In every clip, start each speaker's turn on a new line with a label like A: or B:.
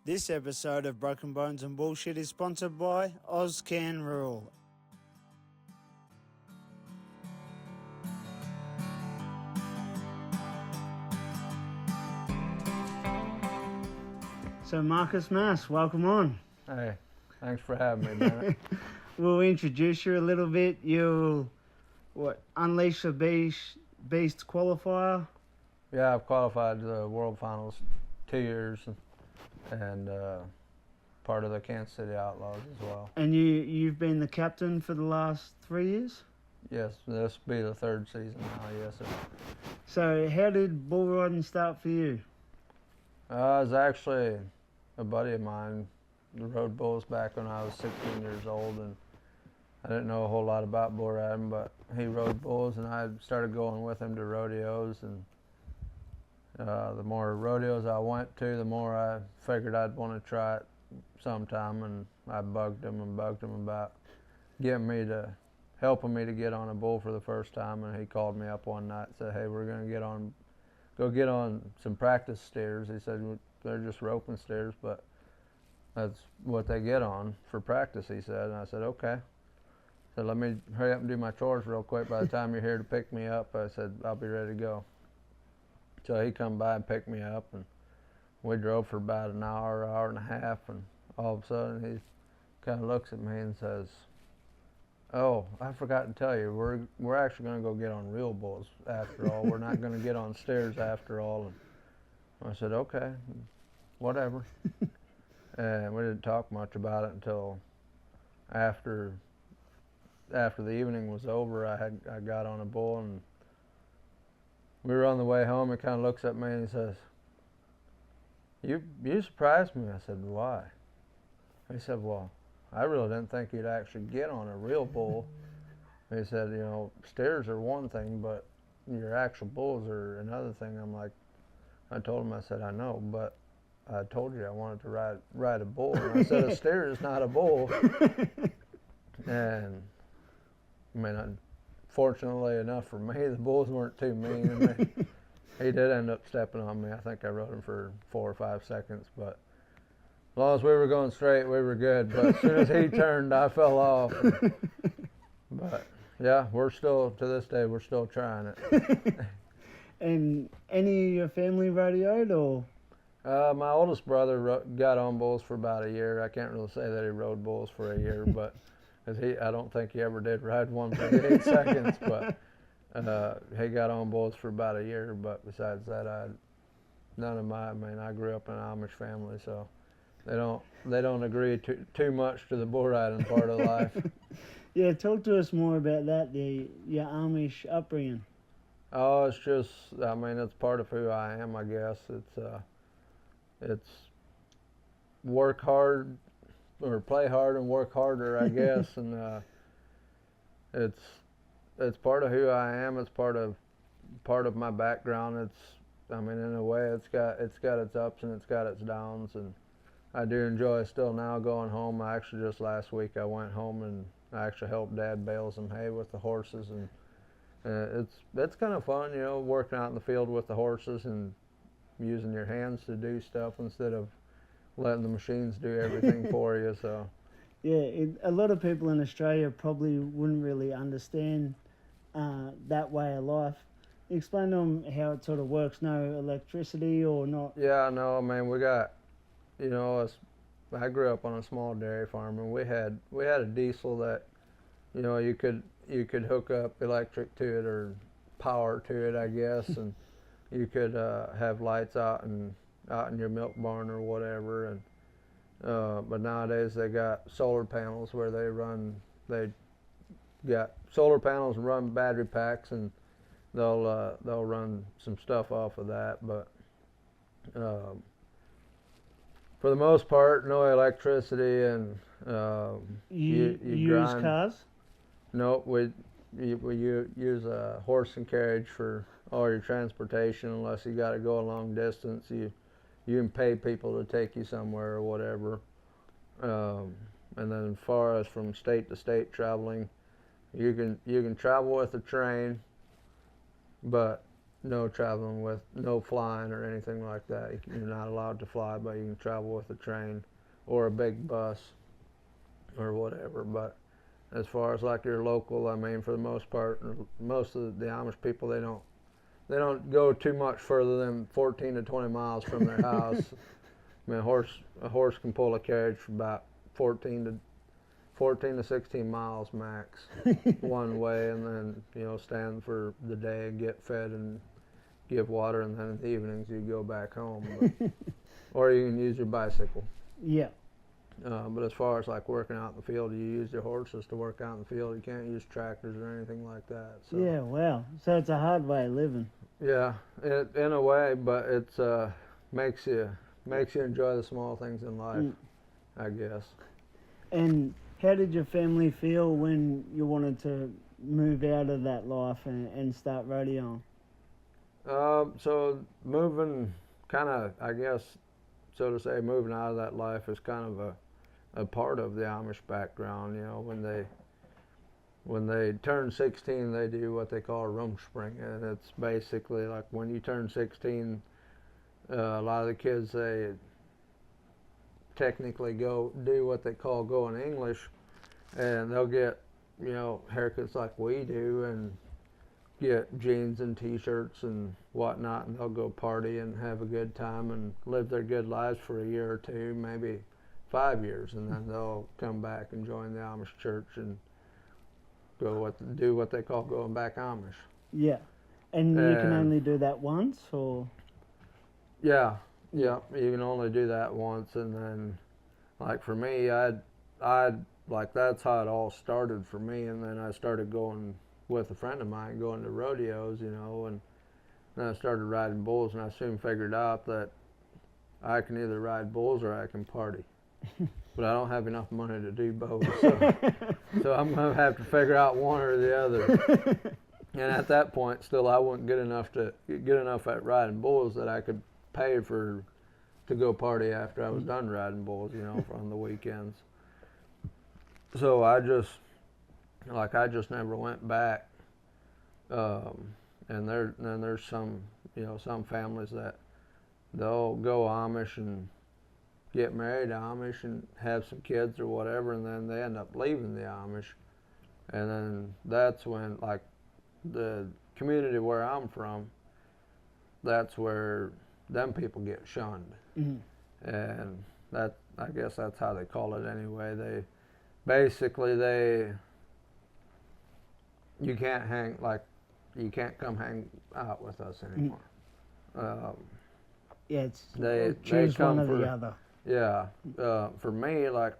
A: This episode of Broken Bones and Bullshit is sponsored by Ozcan Rule. So Marcus Mast, welcome on.
B: Hey, thanks for having me, man.
A: We'll introduce you a little bit. You'll Unleash the Beast qualifier?
B: Yeah, I've qualified to the World Finals 2 years and part of the Kansas City Outlaws as well.
A: And you've been the captain for the last 3 years?
B: Yes, this will be the third season now, yes, sir.
A: So how did bull riding start for you?
B: It was actually a buddy of mine who rode bulls back when I was 16 years old, and I didn't know a whole lot about bull riding, but he rode bulls, and I started going with him to rodeos, and the more rodeos I went to, the more I figured I'd want to try it sometime, and I bugged him about helping me to get on a bull for the first time, and he called me up one night and said, "Hey, we're going to go get on some practice steers." He said, "They're just roping steers, but that's what they get on for practice," he said. And I said, "Okay." So let me hurry up and do my chores real quick. By the time you're here to pick me up, I said, "I'll be ready to go." So he come by and picked me up, and we drove for about an hour and a half, and all of a sudden he kind of looks at me and says, "Oh, I forgot to tell you, we're actually going to go get on real bulls after all. We're not going to get on steers after all." And I said, "Okay, whatever." And we didn't talk much about it until after the evening was over. I got on a bull, and we were on the way home. He kind of looks at me and he says, "You surprised me." I said, "Why?" He said, "Well, I really didn't think you'd actually get on a real bull." He said, "Steers are one thing, but your actual bulls are another thing." I told him, I said, "I know, but I told you I wanted to ride a bull." And I said, "A steer is not a bull." And I mean, fortunately enough for me, the bulls weren't too mean. And he did end up stepping on me. I think I rode him for 4 or 5 seconds, but as long as we were going straight, we were good. But as soon as he turned, I fell off. But yeah, to this day, we're still trying it.
A: And any of your family rodeoed, or?
B: My oldest brother got on bulls for about a year. I can't really say that he rode bulls for a year, but I don't think he ever did ride one for 8 seconds. But he got on bulls for about a year. But besides that, I grew up in an Amish family, so they don't agree too much to the bull riding part of life.
A: Yeah, talk to us more about that, your Amish upbringing.
B: Oh, it's just, it's part of who I am, I guess. It's work hard, or play hard and work harder, I guess. And it's part of who I am. It's part of my background. In a way, it's got its ups and it's got its downs, and I do enjoy still now going home. Just last week I went home and I actually helped Dad bale some hay with the horses, and it's kind of fun, working out in the field with the horses and using your hands to do stuff instead of letting the machines do everything for you. So
A: yeah, a lot of people in Australia probably wouldn't really understand that way of life. Explain to them how it sort of works. No electricity or not?
B: Yeah, no, we got, I grew up on a small dairy farm, and we had a diesel that, you could hook up electric to it or power to it, I guess, and you could have lights out in your milk barn or whatever. And but nowadays they got solar panels where they got solar panels and run battery packs, and they'll run some stuff off of that. But for the most part, no electricity, and
A: you use
B: grind.
A: Cars?
B: No, we use a horse and carriage for all your transportation, unless you got to go a long distance. You can pay people to take you somewhere or whatever. And then as far as from state to state traveling, you can travel with a train, but no traveling with, no flying or anything like that. You're not allowed to fly, but you can travel with a train or a big bus or whatever. But as far as like your local, I mean, for the most part, most of the Amish people, they don't go too much further than 14 to 20 miles from their house. I mean, a horse can pull a carriage for about 14 to 16 miles max one way, and then stand for the day and get fed and give water, and then in the evenings you go back home. But, or you can use your bicycle.
A: Yeah.
B: But as far as like working out in the field, you use your horses to work out in the field. You can't use tractors or anything like that. So.
A: Yeah, wow. So it's a hard way of living.
B: Yeah, in a way, but it's makes you enjoy the small things in life, I guess.
A: And how did your family feel when you wanted to move out of that life and start rodeoing?
B: So moving, kind of, I guess, so to say, moving out of that life is kind of a part of the Amish background. When they turn 16, they do what they call a rumspring, and it's basically like when you turn 16, a lot of the kids, they technically go do what they call going English, and they'll get haircuts like we do and get jeans and t-shirts and whatnot, and they'll go party and have a good time and live their good lives for a year or two, maybe 5 years, and then they'll come back and join the Amish church and do what they call going back Amish.
A: Yeah. And you can only do that once, or?
B: Yeah, you can only do that once, and then, like for me, I like that's how it all started for me, and then I started going with a friend of mine, going to rodeos, and then I started riding bulls, and I soon figured out that I can either ride bulls or I can party. But I don't have enough money to do both, so I'm going to have to figure out one or the other. And at that point, still, I wasn't good enough at riding bulls that I could pay to go party after I was done riding bulls, on the weekends. So I just never went back. And there's some families that they'll go Amish and get married Amish and have some kids or whatever, and then they end up leaving the Amish. And then that's when, like, the community where I'm from, that's where them people get shunned. Mm-hmm. And I guess that's how they call it anyway. You can't come hang out with us anymore.
A: Yeah, choose one or the other.
B: Yeah, for me, like,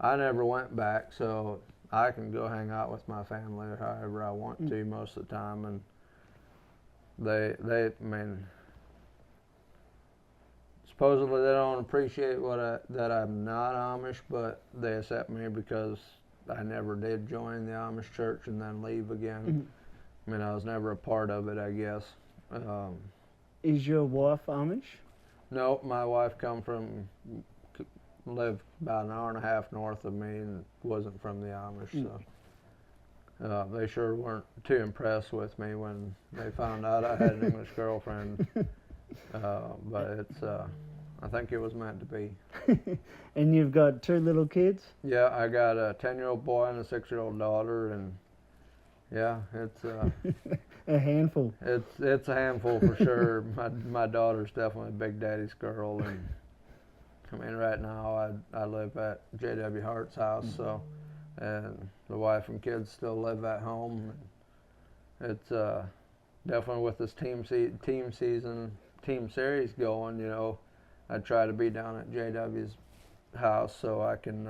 B: I never went back, so I can go hang out with my family or however I want to most of the time, and I mean, supposedly they don't appreciate that I'm not Amish, but they accept me because I never did join the Amish church and then leave again. Mm-hmm. I mean, I was never a part of it, I guess.
A: Is your wife Amish?
B: No, my wife lived about an hour and a half north of me and wasn't from the Amish, so they sure weren't too impressed with me when they found out I had an English girlfriend. But I think it was meant to be.
A: And you've got 2 little kids?
B: Yeah, I got a 10-year-old boy and a 6-year-old daughter, and yeah, it's
A: a handful.
B: It's a handful for sure. My daughter's definitely Big Daddy's girl, and I mean, right now I live at J.W. Hart's house, so, and the wife and kids still live at home. It's definitely with this team series going, I try to be down at J.W.'s house so I can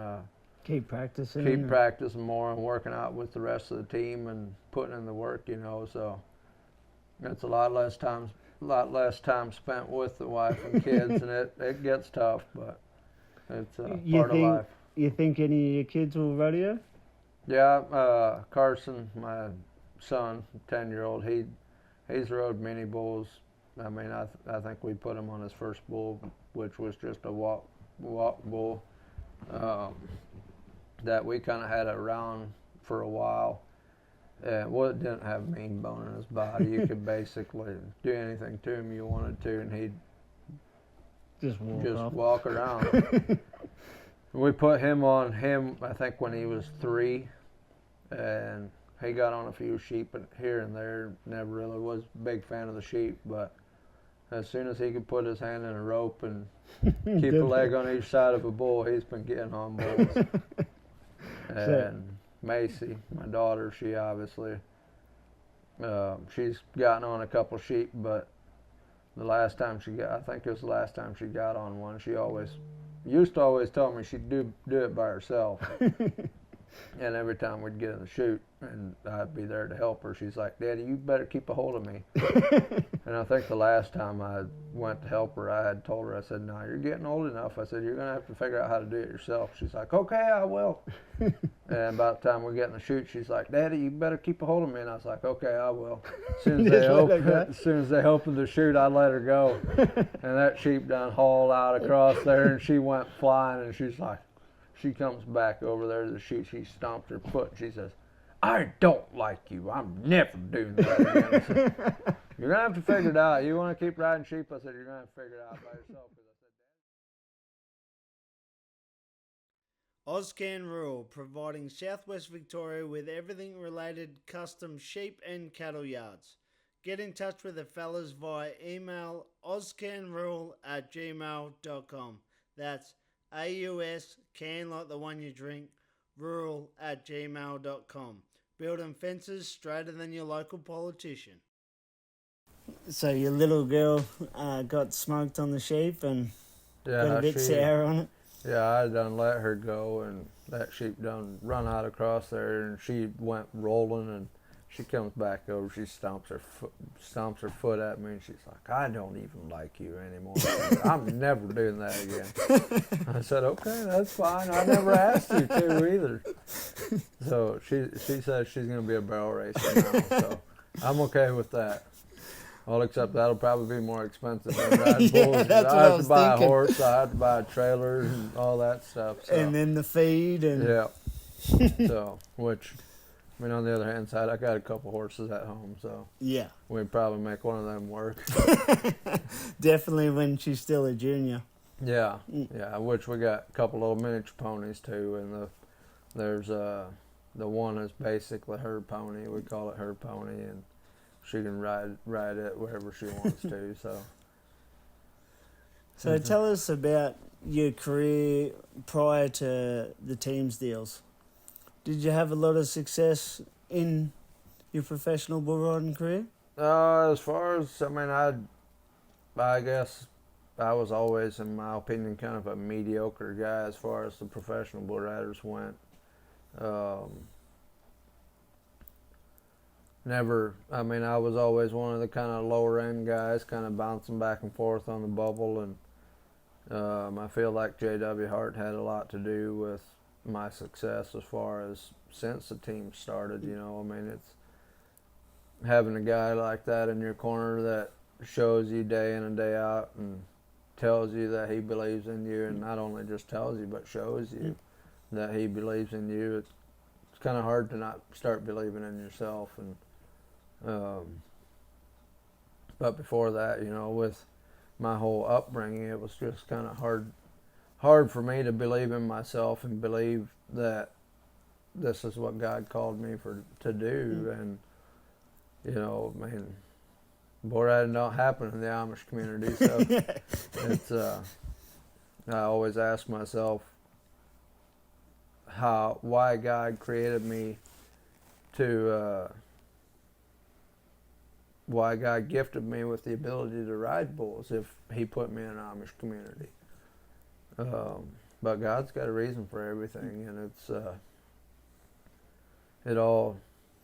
A: keep practicing
B: more and working out with the rest of the team and putting in the work, so it's a lot less time spent with the wife and kids, and it gets tough, but it's part of life.
A: You think any of your kids will rodeo?
B: Yeah, Carson, my son, 10-year-old, he's rode many bulls. I mean, I think we put him on his first bull, which was just a walk bull that we kind of had around for a while. And well, it didn't have mean bone in his body. You could basically do anything to him you wanted to, and he'd
A: Just
B: walk around. We put him on him, I think, when he was 3, and he got on a few sheep here and there. Never really was a big fan of the sheep, but as soon as he could put his hand in a rope and keep a leg on each side of a bull, he's been getting on bulls. And Macy, my daughter, she obviously, she's gotten on a couple sheep, but the last time I think it was the last time she got on one, she used to always tell me she'd do it by herself. And every time we'd get in the chute and I'd be there to help her, she's like, "Daddy, you better keep a hold of me." And I think the last time I went to help her, I had told her, I said, "No, you're getting old enough." I said, "You're going to have to figure out how to do it yourself." She's like, "Okay, I will." And about the time we get in the chute, she's like, "Daddy, you better keep a hold of me." And I was like, "Okay, I will." As soon as they opened the chute, I let her go. And that sheep done hauled out across there, and she went flying, and she's like, she comes back over there to the chute, she stomps her foot, and she says, "I don't like you. I'm never doing that again." I said, "You're going to have to figure it out. You want to keep riding sheep?" I said, "You're going to have to figure it out by yourself."
A: Ozcan Rural, providing Southwest Victoria with everything related custom sheep and cattle yards. Get in touch with the fellas via email ozcanrural@gmail.com. That's AUS, can like the one you drink, rural@gmail.com. Building fences straighter than your local politician. So your little girl got smoked on the sheep and got a bit sour on it?
B: Yeah, I done let her go, and that sheep done run out across there, and she went rolling, and she comes back over, she stomps her foot at me, and she's like, "I don't even like you anymore." "I'm never doing that again." I said, "Okay, that's fine. I never asked you to either." So she says she's going to be a barrel racer now, so I'm okay with that. Well, except that'll probably be more expensive than riding bulls.
A: That's
B: I
A: what
B: have to buy a horse, I have to buy a trailer, and all that stuff. So.
A: And then the feed and
B: yeah. So, which, I mean, on the other hand side, I got a couple horses at home, so
A: yeah,
B: we'd probably make one of them work.
A: Definitely when she's still a junior.
B: Yeah, yeah. Which we got a couple little miniature ponies too, and there's the one is basically her pony. We call it her pony, and she can ride it wherever she wants to. So
A: tell us about your career prior to the teams deals. Did you have a lot of success in your professional bull riding career?
B: As far as, I mean, I guess I was always, in my opinion, kind of a mediocre guy as far as the professional bull riders went. I was always one of the kind of lower end guys, kind of bouncing back and forth on the bubble, and I feel like J.W. Hart had a lot to do with my success as far as since the team started. You know, I mean, it's having a guy like that in your corner that shows you day in and day out and tells you that he believes in you, and not only just tells you but shows you that he believes in you. It's kind of hard to not start believing in yourself. And but before that, you know, with my whole upbringing, it was just kind of hard for me to believe in myself and believe that this is what God called me to do. And you know, I mean, bull riding don't happen in the Amish community, so it's I always ask myself why God created me to why God gifted me with the ability to ride bulls if he put me in an Amish community. But God's got a reason for everything, and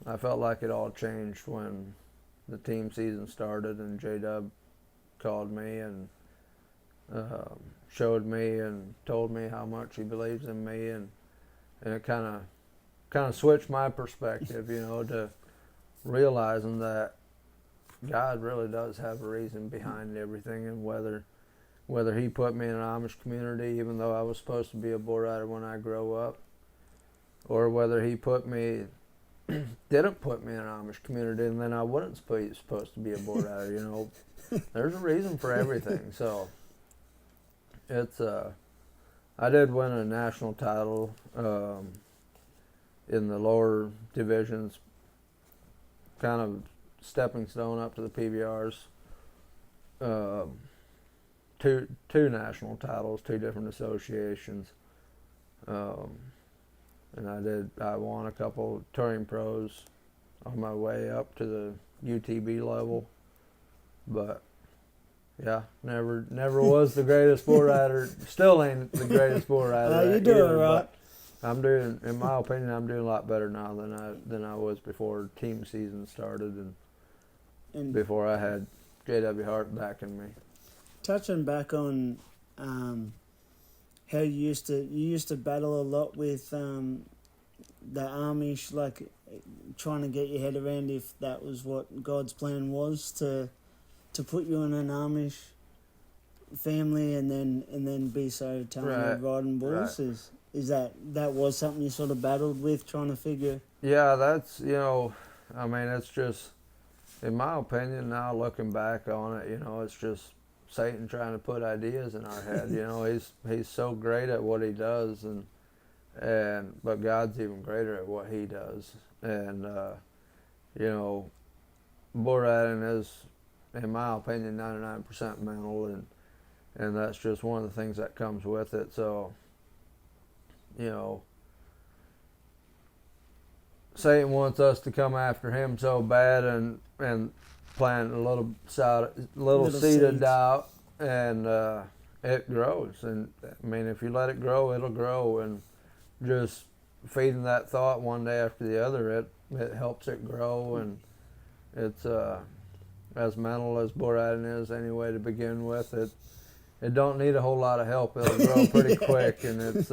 B: I felt like it all changed when the team season started and J-Dub called me and showed me and told me how much he believes in me, and it kind of switched my perspective, you know, to realizing that God really does have a reason behind everything, and whether he put me in an Amish community, even though I was supposed to be a bull rider when I grow up, or whether he put me didn't put me in an Amish community, and then I wouldn't supposed to be a bull rider. You know, there's a reason for everything. So it's I did win a national title in the lower divisions, kind of stepping stone up to the PBRs. Two national titles, two different associations, and I won a couple touring pros on my way up to the UTB level, but yeah, never was the greatest bull rider. Still ain't the greatest bull rider.
A: You're doing right.
B: I'm doing, in my opinion, I'm doing a lot better now than I was before team season started and before I had J.W. Hart backing me.
A: Touching back on how you used to battle a lot with the Amish, like trying to get your head around if that was what God's plan was to put you in an Amish family and then be so talented riding bulls.
B: Right.
A: Is that was something you sort of battled with, trying to figure?
B: Yeah, that's, I mean, it's just, in my opinion now, looking back on it, it's just Satan trying to put ideas in our head. He's so great at what he does, but God's even greater at what he does. And bull riding is, in my opinion, 99% mental, and that's just one of the things that comes with it. So, Satan wants us to come after him so bad and plant a little seed of doubt, and it grows. And I mean, if you let it grow, it'll grow. And just feeding that thought one day after the other, it helps it grow. And it's as mental as bull riding is anyway to begin with. It don't need a whole lot of help. It'll grow pretty quick, and it's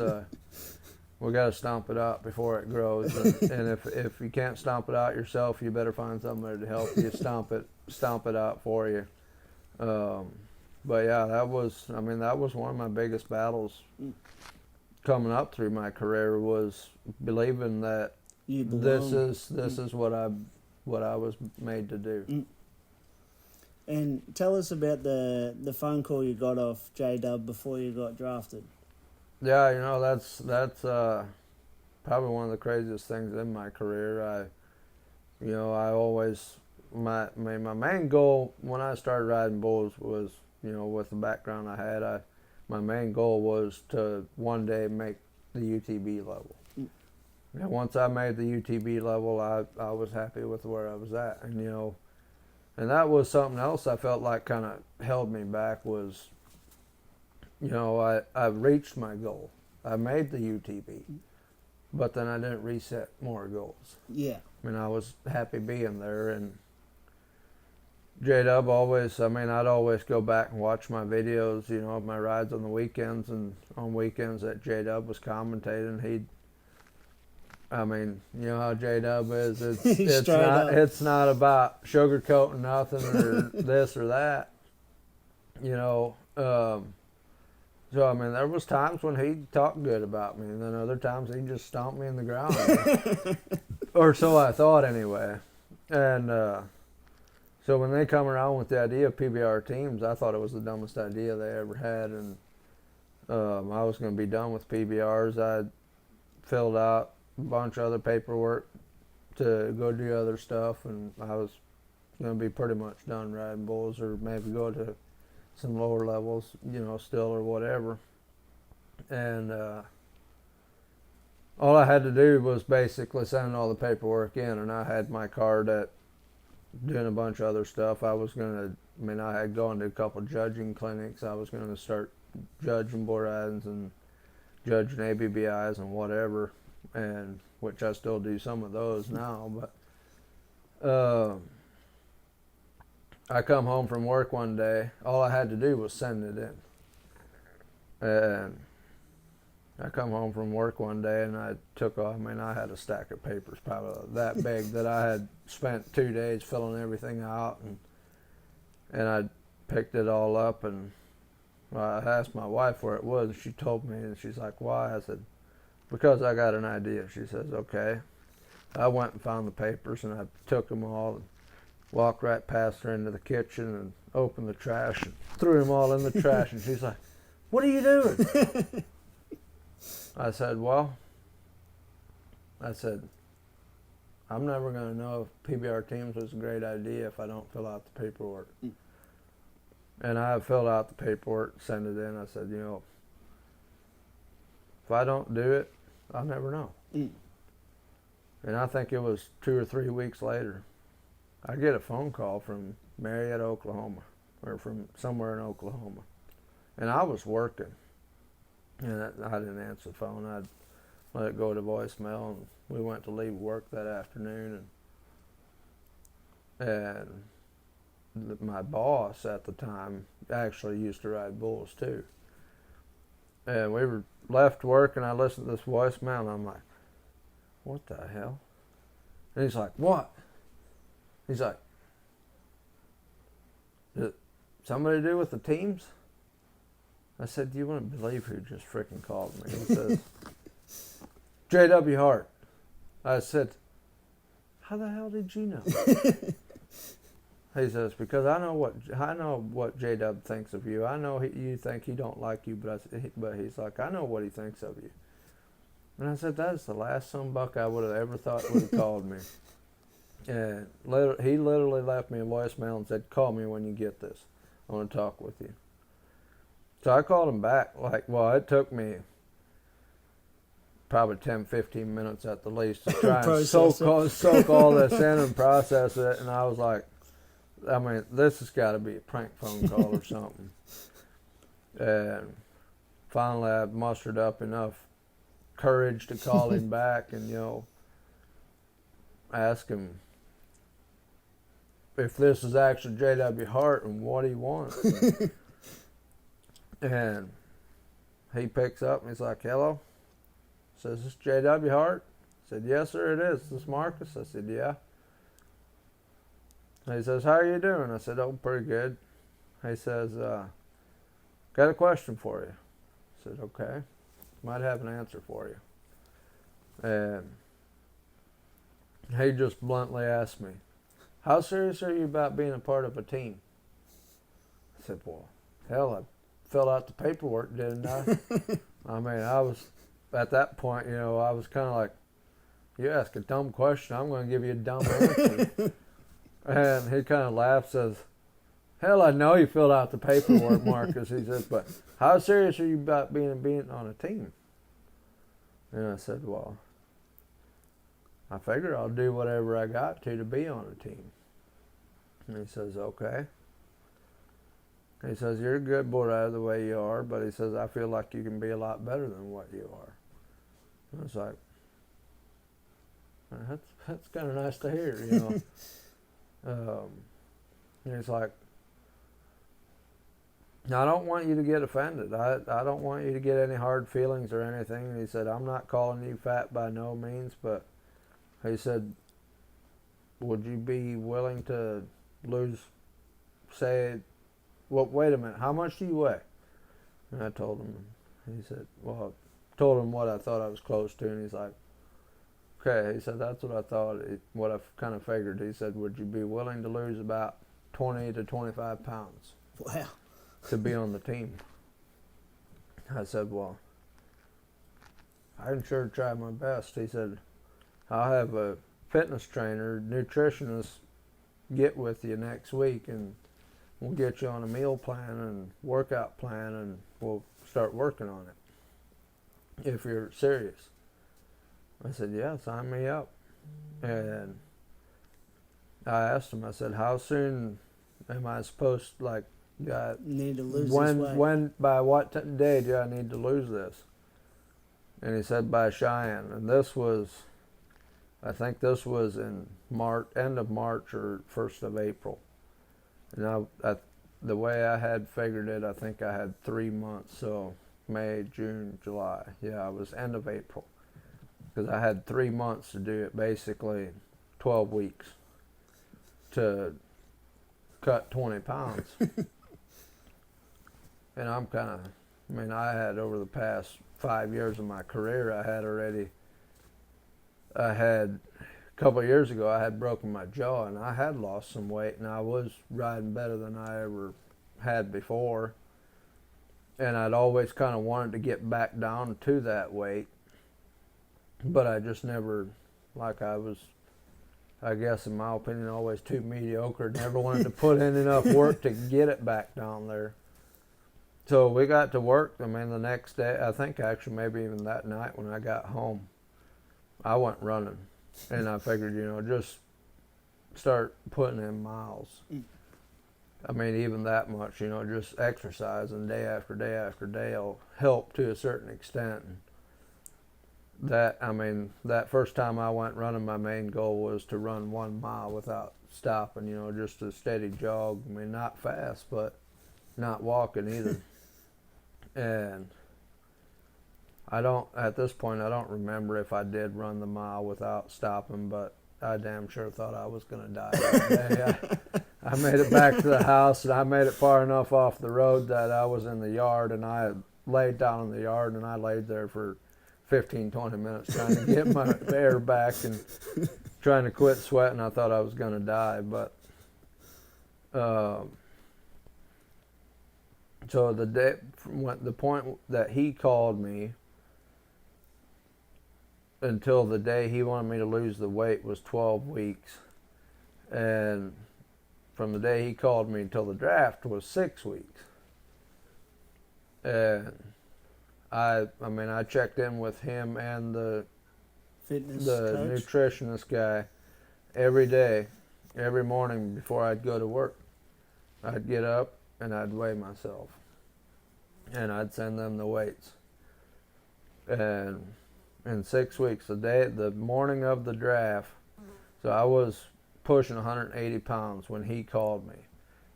B: we got to stomp it out before it grows. And if you can't stomp it out yourself, you better find somebody to help you stomp it out for you. But yeah, that was one of my biggest battles coming up through my career, was believing that this is what I was made to do.
A: And tell us about the phone call you got off J-Dub before you got drafted.
B: Yeah, that's probably one of the craziest things in my career. I always, my main goal when I started riding bulls was, with the background I had, my main goal was to one day make the UTB level. And once I made the UTB level, I was happy with where I was at. And that was something else I felt like kind of held me back was, I reached my goal. I made the UTB, but then I didn't reset more goals.
A: Yeah.
B: I mean, I was happy being there, and J-Dub always, I'd always go back and watch my videos, of my rides on the weekends, and on weekends that J-Dub was commentating, you know how J-Dub is. It's not about sugarcoating nothing or this or that. So, there was times when he'd talk good about me, and then other times he'd just stomp me in the ground. Or so I thought anyway. And so when they come around with the idea of PBR teams, I thought it was the dumbest idea they ever had. And I was going to be done with PBRs. I filled out a bunch of other paperwork to go do other stuff, and I was going to be pretty much done riding bulls, or maybe go to some lower levels, still, or whatever. And all I had to do was basically send all the paperwork in, and I had my card at doing a bunch of other stuff. I had gone to a couple judging clinics. I was going to start judging bull ridings and judging ABBIs and whatever, and which I still do some of those now. But I come home from work one day. All I had to do was send it in. And I come home from work one day, and I took off. I had a stack of papers probably that big that I had spent 2 days filling everything out, and I picked it all up, and I asked my wife where it was, and she told me, and she's like, "Why?" I said, "Because I got an idea." She says, "Okay." I went and found the papers, and I took them all and walked right past her into the kitchen and opened the trash and threw them all in the trash. And she's like, "What are you doing?" I said, "Well," I said, "I'm never going to know if PBR teams was a great idea if I don't fill out the paperwork." And I filled out the paperwork, sent it in. I said, if I don't do it, I'll never know. And I think it was 2 or 3 weeks later, I get a phone call from Marietta, Oklahoma, or from somewhere in Oklahoma. And I was working, and I didn't answer the phone. I'd let it go to voicemail, and we went to leave work that afternoon. And my boss at the time actually used to ride bulls too. And we were left work, and I listened to this voicemail, and I'm like, "What the hell?" And he's like, "What?" He's like, "Did it somebody to do with the teams?" I said, "Do you want to believe who just freaking called me?" He says, "J.W. Hart." I said, "How the hell did you know?" He says, "Because I know what J-Dub thinks of you. I know you think he don't like you, but he's like, I know what he thinks of you." And I said, "That is the last sumbuck I would have ever thought would have called me." And he literally left me a voicemail and said, "Call me when you get this. I want to talk with you." So I called him back. It took me probably 10, 15 minutes at the least to try and soak all this in and process it. And I was like, this has got to be a prank phone call or something. And finally, I mustered up enough courage to call him back and, ask him if this is actually J.W. Hart and what he wants. And he picks up and he's like, "Hello?" Says, "Is this J.W. Hart?" I said, "Yes, sir, it is. Is this Marcus?" I said, "Yeah." He says, "How are you doing?" I said, "Oh, pretty good." He says, "Got a question for you." I said, "Okay. Might have an answer for you." And he just bluntly asked me, "How serious are you about being a part of a team?" I said, "Well, hell, I filled out the paperwork, didn't I?" I was, at that point, I was kind of like, "You ask a dumb question, I'm going to give you a dumb answer." And he kind of laughs, says, "Hell, I know you filled out the paperwork, Marcus." He says, "But how serious are you about being on a team?" And I said, "Well, I figure I'll do whatever I got to be on a team." And he says, "Okay." He says, "You're a good boy out of the way you are," but he says, "I feel like you can be a lot better than what you are." And I was like, that's kind of nice to hear, And he's like, "I don't want you to get offended. I don't want you to get any hard feelings or anything." And he said, "I'm not calling you fat by no means, but," he said, "would you be willing to lose, wait a minute, how much do you weigh?" And I told him. He said, told him what I thought I was close to, and he's like, "Okay." He said, "That's what I thought, what I kind of figured." He said, "Would you be willing to lose about 20 to 25 pounds
A: Wow.
B: to be on the team?" I said, "Well, I can sure try my best." He said, "I'll have a fitness trainer, nutritionist get with you next week, and we'll get you on a meal plan and workout plan, and we'll start working on it if you're serious." I said, "Yeah, sign me up." And I asked him, I said, "How soon am I supposed to,
A: need to lose this weight?
B: By what day do I need to lose this?" And he said, "By Cheyenne." And I think this was in end of March or 1st of April. And the way I had figured it, I think I had 3 months. So May, June, July. Yeah, it was end of April. Because I had 3 months to do it, basically 12 weeks to cut 20 pounds. And I had over the past 5 years of my career, I had couple of years ago, I had broken my jaw, and I had lost some weight, and I was riding better than I ever had before. And I'd always kind of wanted to get back down to that weight, but I just never, like I was, I guess in my opinion, always too mediocre. Never wanted to put in enough work to get it back down there. So we got to work. I mean, the next day, I think actually maybe even that night when I got home, I went running. And I figured, just start putting in miles. I mean, even that much, just exercising day after day after day will help to a certain extent. That first time I went running, my main goal was to run 1 mile without stopping, just a steady jog. I mean, not fast, but not walking either. And at this point, I don't remember if I did run the mile without stopping, but I damn sure thought I was going to die that day. I made it back to the house, and I made it far enough off the road that I was in the yard, and I laid down in the yard, and I laid there for 15, 20 minutes trying to get my air back and trying to quit sweating. I thought I was going to die, but so the point that he called me until the day he wanted me to lose the weight was 12 weeks. And from the day he called me until the draft was 6 weeks. And I checked in with him and the
A: Fitness
B: the
A: coach?
B: nutritionist guy every day, every morning before I'd go to work. I'd get up and I'd weigh myself, and I'd send them the weights. And in 6 weeks, the morning of the draft, so I was pushing 180 pounds when he called me,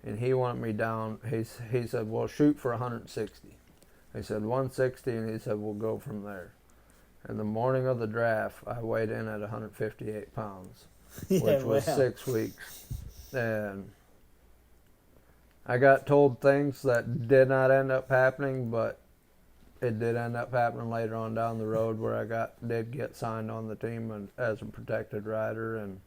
B: and he wanted me down. He said, "Well, shoot for 160." He said 160, and he said, "We'll go from there." And the morning of the draft, I weighed in at 158 pounds, which was 6 weeks. And I got told things that did not end up happening, but it did end up happening later on down the road where I did get signed on the team and as a protected rider. And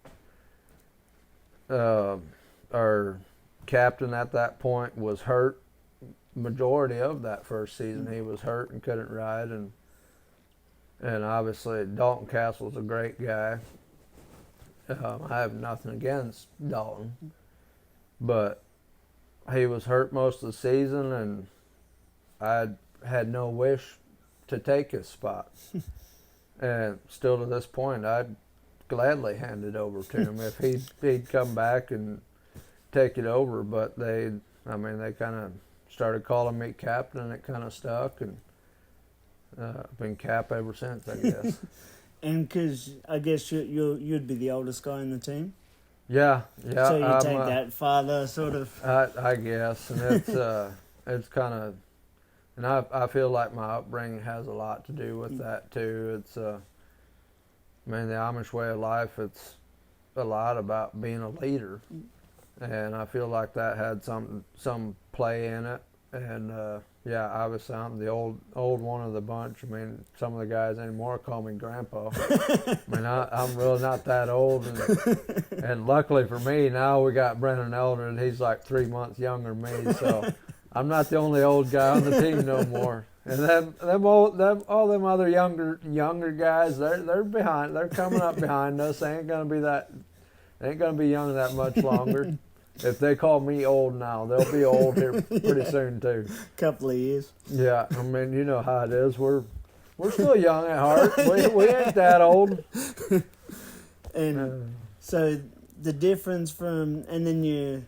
B: our captain at that point was hurt. Majority of that first season, he was hurt and couldn't ride. And obviously Dalton Castle's a great guy. I have nothing against Dalton, but he was hurt most of the season, and I had no wish to take his spot. And still to this point, I'd gladly hand it over to him if he'd come back and take it over. But they kind of started calling me captain, and it kind of stuck, and been cap ever since, I guess.
A: And because I guess you'd be the oldest guy in the team.
B: Yeah.
A: So you take that father sort of.
B: I guess, and it's kind of, and I feel like my upbringing has a lot to do with that too. It's the Amish way of life. It's a lot about being a leader, and I feel like that had some play in it. And obviously I'm the old one of the bunch. I mean, some of the guys anymore call me grandpa. I'm really not that old, and luckily for me, now we got Brennan Elder, and he's like 3 months younger than me, so I'm not the only old guy on the team no more. And all them other younger guys, they're behind. They're coming up behind us. They ain't gonna be young that much longer. If they call me old now, they'll be old here pretty soon too.
A: Couple of years.
B: Yeah, I mean, you know how it is. We're still young at heart. We ain't that old.
A: And so the difference and then you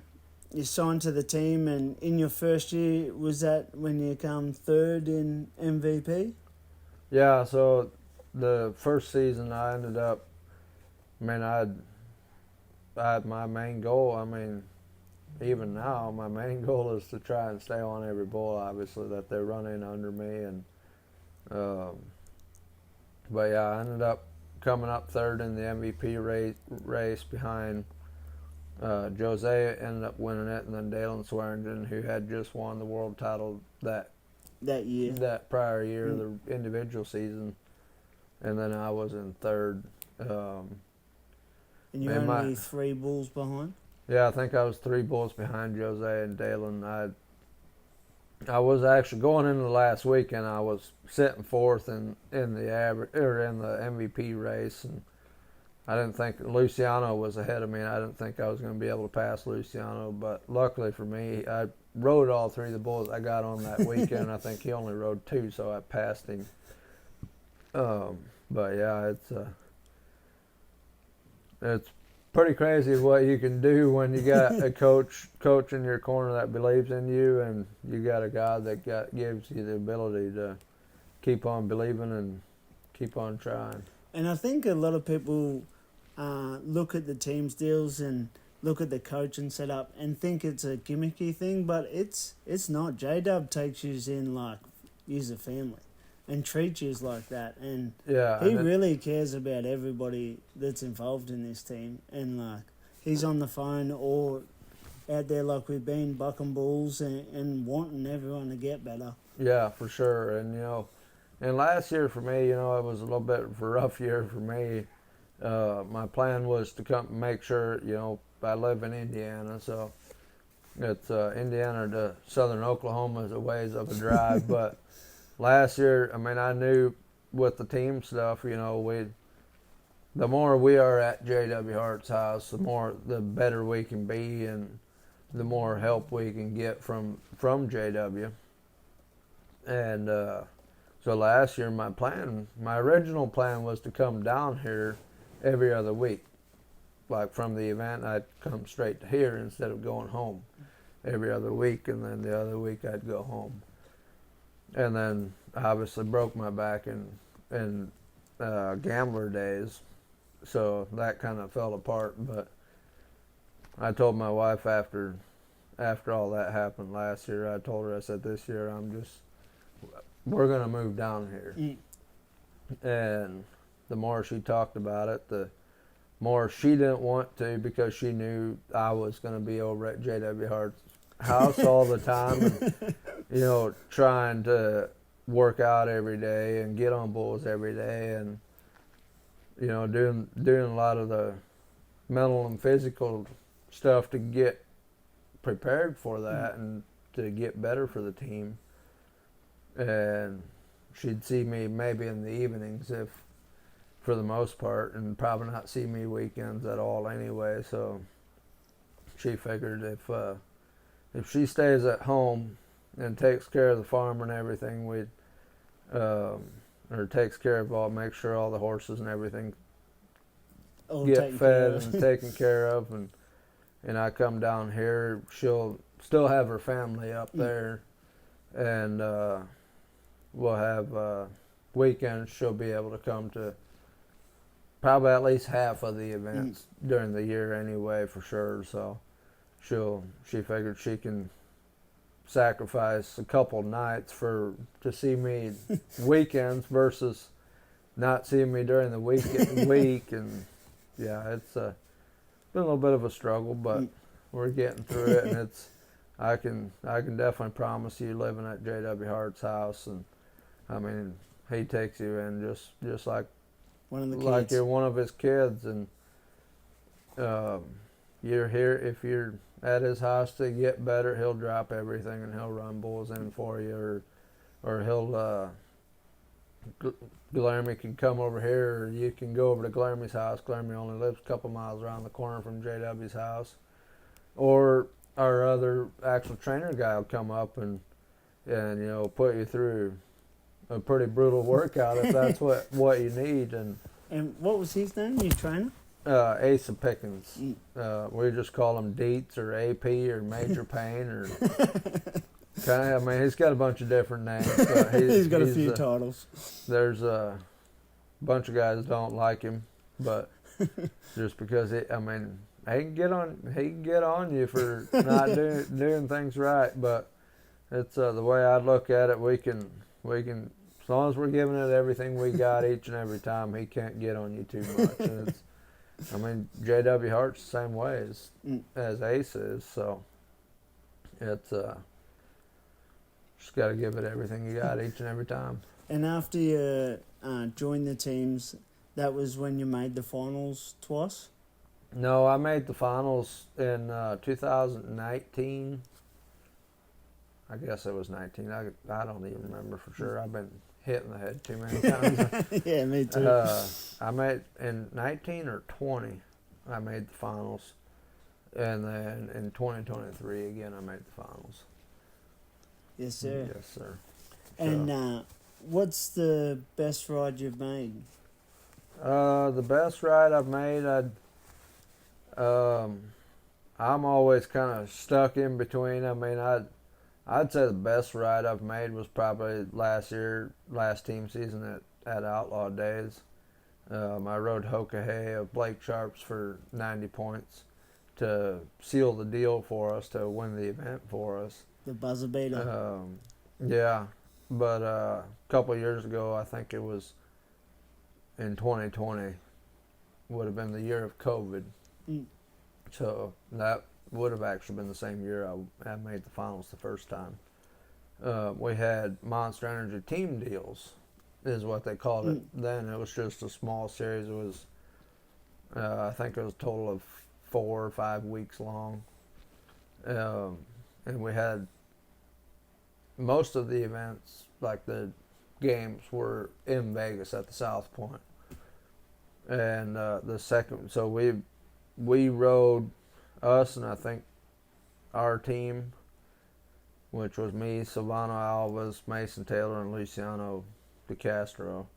A: signed to the team, and in your first year, was that when you come third in MVP?
B: Yeah, so the first season I ended up, I had my main goal, even now, my main goal is to try and stay on every bull, obviously, that they're running under me. And but yeah, I ended up coming up third in the MVP race behind Jose ended up winning it, and then Dalen Swearingen, who had just won the world title that prior year, the individual season. And then I was in third.
A: And you're only 3 bulls behind?
B: Yeah, I think I was 3 bulls behind Jose and Dalen. I was actually going into the last weekend. I was sitting fourth in the average or in the MVP race, and I didn't think Luciano was ahead of me. And I didn't think I was going to be able to pass Luciano, but luckily for me, I rode all 3 of the bulls I got on that weekend. I think he only rode 2, so I passed him. But yeah, it's pretty crazy what you can do when you got a coach in your corner that believes in you, and you got a guy that gives you the ability to keep on believing and keep on trying.
A: And I think a lot of people look at the team's deals and look at the coaching setup and think it's a gimmicky thing, but it's not. J-Dub takes you in like you's a family and treats you like that, and he really cares about everybody that's involved in this team, and like he's on the phone or out there like we've been bucking bulls and wanting everyone to get better.
B: Yeah, for sure. And and last year for me, it was a little bit of a rough year for me. My plan was to come make sure, I live in Indiana, so it's Indiana to southern Oklahoma is a ways of a drive. But last year, I knew with the team stuff, the more we are at J.W. Hart's house, the better we can be, and the more help we can get from J.W. And so last year, my original plan was to come down here every other week. Like from the event, I'd come straight to here instead of going home every other week, and then the other week I'd go home. And then I obviously broke my back in gambler days, so that kind of fell apart. But I told my wife after all that happened last year, I told her, I said, this year we're going to move down here. And the more she talked about it, the more she didn't want to, because she knew I was going to be over at J.W. Hart's house all the time, and, trying to work out every day and get on bulls every day, and, doing a lot of the mental and physical stuff to get prepared for that and to get better for the team. And she'd see me maybe in the evenings, for the most part, and probably not see me weekends at all anyway. So she figured if she stays at home and takes care of the farm and everything, or takes care of make sure all the horses and everything get fed and taken care of, and I come down here, she'll still have her family up there, and we'll have weekends she'll be able to come to probably at least half of the events during the year anyway, for sure. So she figured she can sacrifice a couple nights to see me weekends versus not seeing me during the week. And yeah, it's been a little bit of a struggle, but we're getting through it, and I can definitely promise you, living at J.W. Hart's house, and he takes you in just like
A: one of the kids.
B: Like you're one of his kids, and you're here. If you're at his house to get better, he'll drop everything and he'll run bulls in for you, or he'll Guillermo can come over here, or you can go over to Guillermo's house. Guillermo only lives a couple miles around the corner from JW's house, or our other actual trainer guy will come up and put you through a pretty brutal workout if that's what you need. And
A: what was his name, your trainer?
B: Asa Pickens. We just call him Deets or AP or Major Payne or he's got a bunch of different names.
A: He's got a few titles.
B: There's a bunch of guys that don't like him, but just because he can get on you for not doing things right. But it's the way I look at it. We can as long as we're giving it everything we got each and every time, he can't get on you too much. And J.W. Hart's the same way as Ace is, so it's just got to give it everything you got each and every time.
A: And after you joined the teams, that was when you made the finals twice?
B: No, I made the finals in 2019. I guess it was 19. I don't even remember for sure. I've been hit in the head too many times.
A: Yeah, me too.
B: I made in 19 or 20. I made the finals, and then in 2023 again I made the finals.
A: Yes, sir.
B: Yes, sir.
A: And what's the best ride you've made?
B: The best ride I've made, I'm always kind of stuck in between. I mean, I'd say the best ride I've made was probably last team season at Outlaw Days. I rode Hokahay of Blake Sharp's for 90 points to seal the deal for us to win the event for us.
A: The buzzer beater.
B: Yeah, but a couple of years ago, I think it was in 2020, would have been the year of COVID. So that would have actually been the same year I made the finals the first time. We had Monster Energy team deals, is what they called it. Then it was just a small series. It was, I think it was a total of 4 or 5 weeks long. And we had most of the events, like the games, were in Vegas at the South Point. And the second, so we rode, us and I think our team, which was me, Silvano Alves, Mason Taylor, and Luciano De Castro,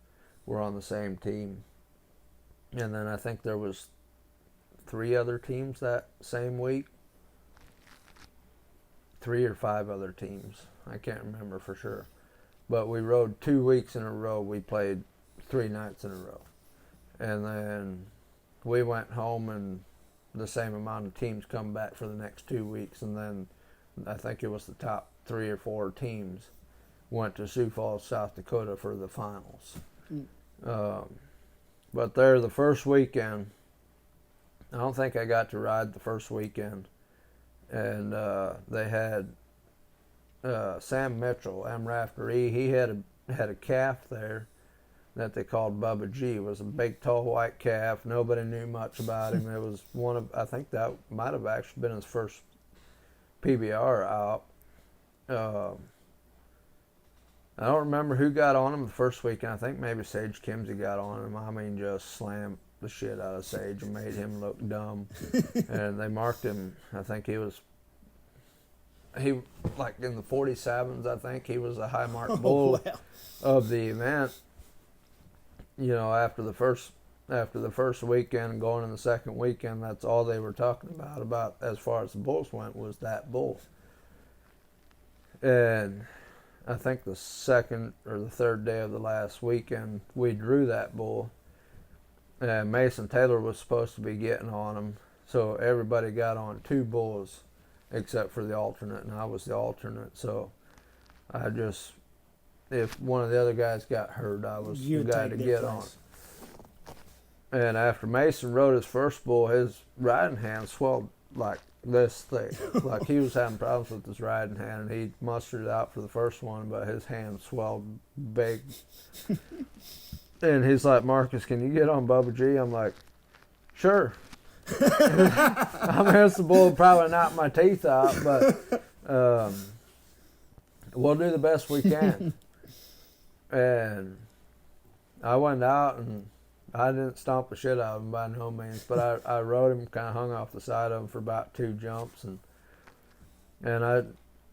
B: were on the same team. And then I think there was 3 other teams that same week. 3 or 5 other teams. I can't remember for sure. But we rode 2 weeks in a row. We played 3 nights in a row. And then we went home and the same amount of teams come back for the next 2 weeks. And then I think it was the top 3 or 4 teams went to Sioux Falls, South Dakota for the finals. But there, the first weekend, I don't think I got to ride the first weekend. And they had Sam Mitchell, M. Raftery. He had a calf there that they called Bubba G. It was a big, tall, white calf. Nobody knew much about him. It was I think that might have actually been his first PBR out. I don't remember who got on him the first weekend. I think maybe Sage Kimsey got on him. I mean, just slammed the shit out of Sage and made him look dumb. And they marked him. I think he like in the 47s. I think he was a high mark bull of the event. You know, after the first weekend, going in the second weekend, that's all they were talking about as far as the bulls went, was that bull. And I think the second or the third day of the last weekend, we drew that bull. And Mason Taylor was supposed to be getting on him. So everybody got on 2 bulls except for the alternate, and I was the alternate. So if one of the other guys got hurt, I was the guy to get on. And after Mason rode his first bull, his riding hand swelled like this thick. Like he was having problems with his riding hand, and he mustered it out for the first one, but his hand swelled big. And he's like, "Marcus, can you get on Bubba G?" I'm like, "Sure." I mean, it's the bull probably knocked my teeth out, but we'll do the best we can. And I went out, and I didn't stomp the shit out of him by no means, but I rode him, kind of hung off the side of him for about 2 jumps, and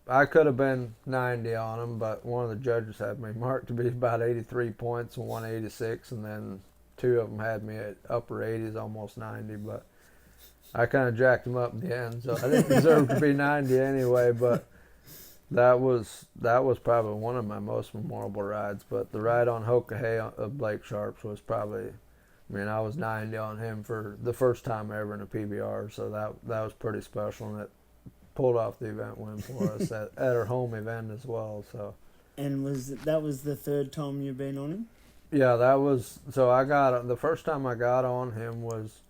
B: I could have been 90 on him, but one of the judges had me marked to be about 83 points and 186, and then 2 of them had me at upper 80s, almost 90, but I kind of jacked him up in the end, so I didn't deserve to be 90 anyway, but that was probably one of my most memorable rides. But the ride on Hokahay of Blake Sharp's was probably, I mean, I was 90 on him for the first time ever in a PBR, so that was pretty special, and it pulled off the event win for us at our home event as well. So.
A: And that was the 3rd time you've been on him?
B: Yeah, that was, so the first time I got on him was,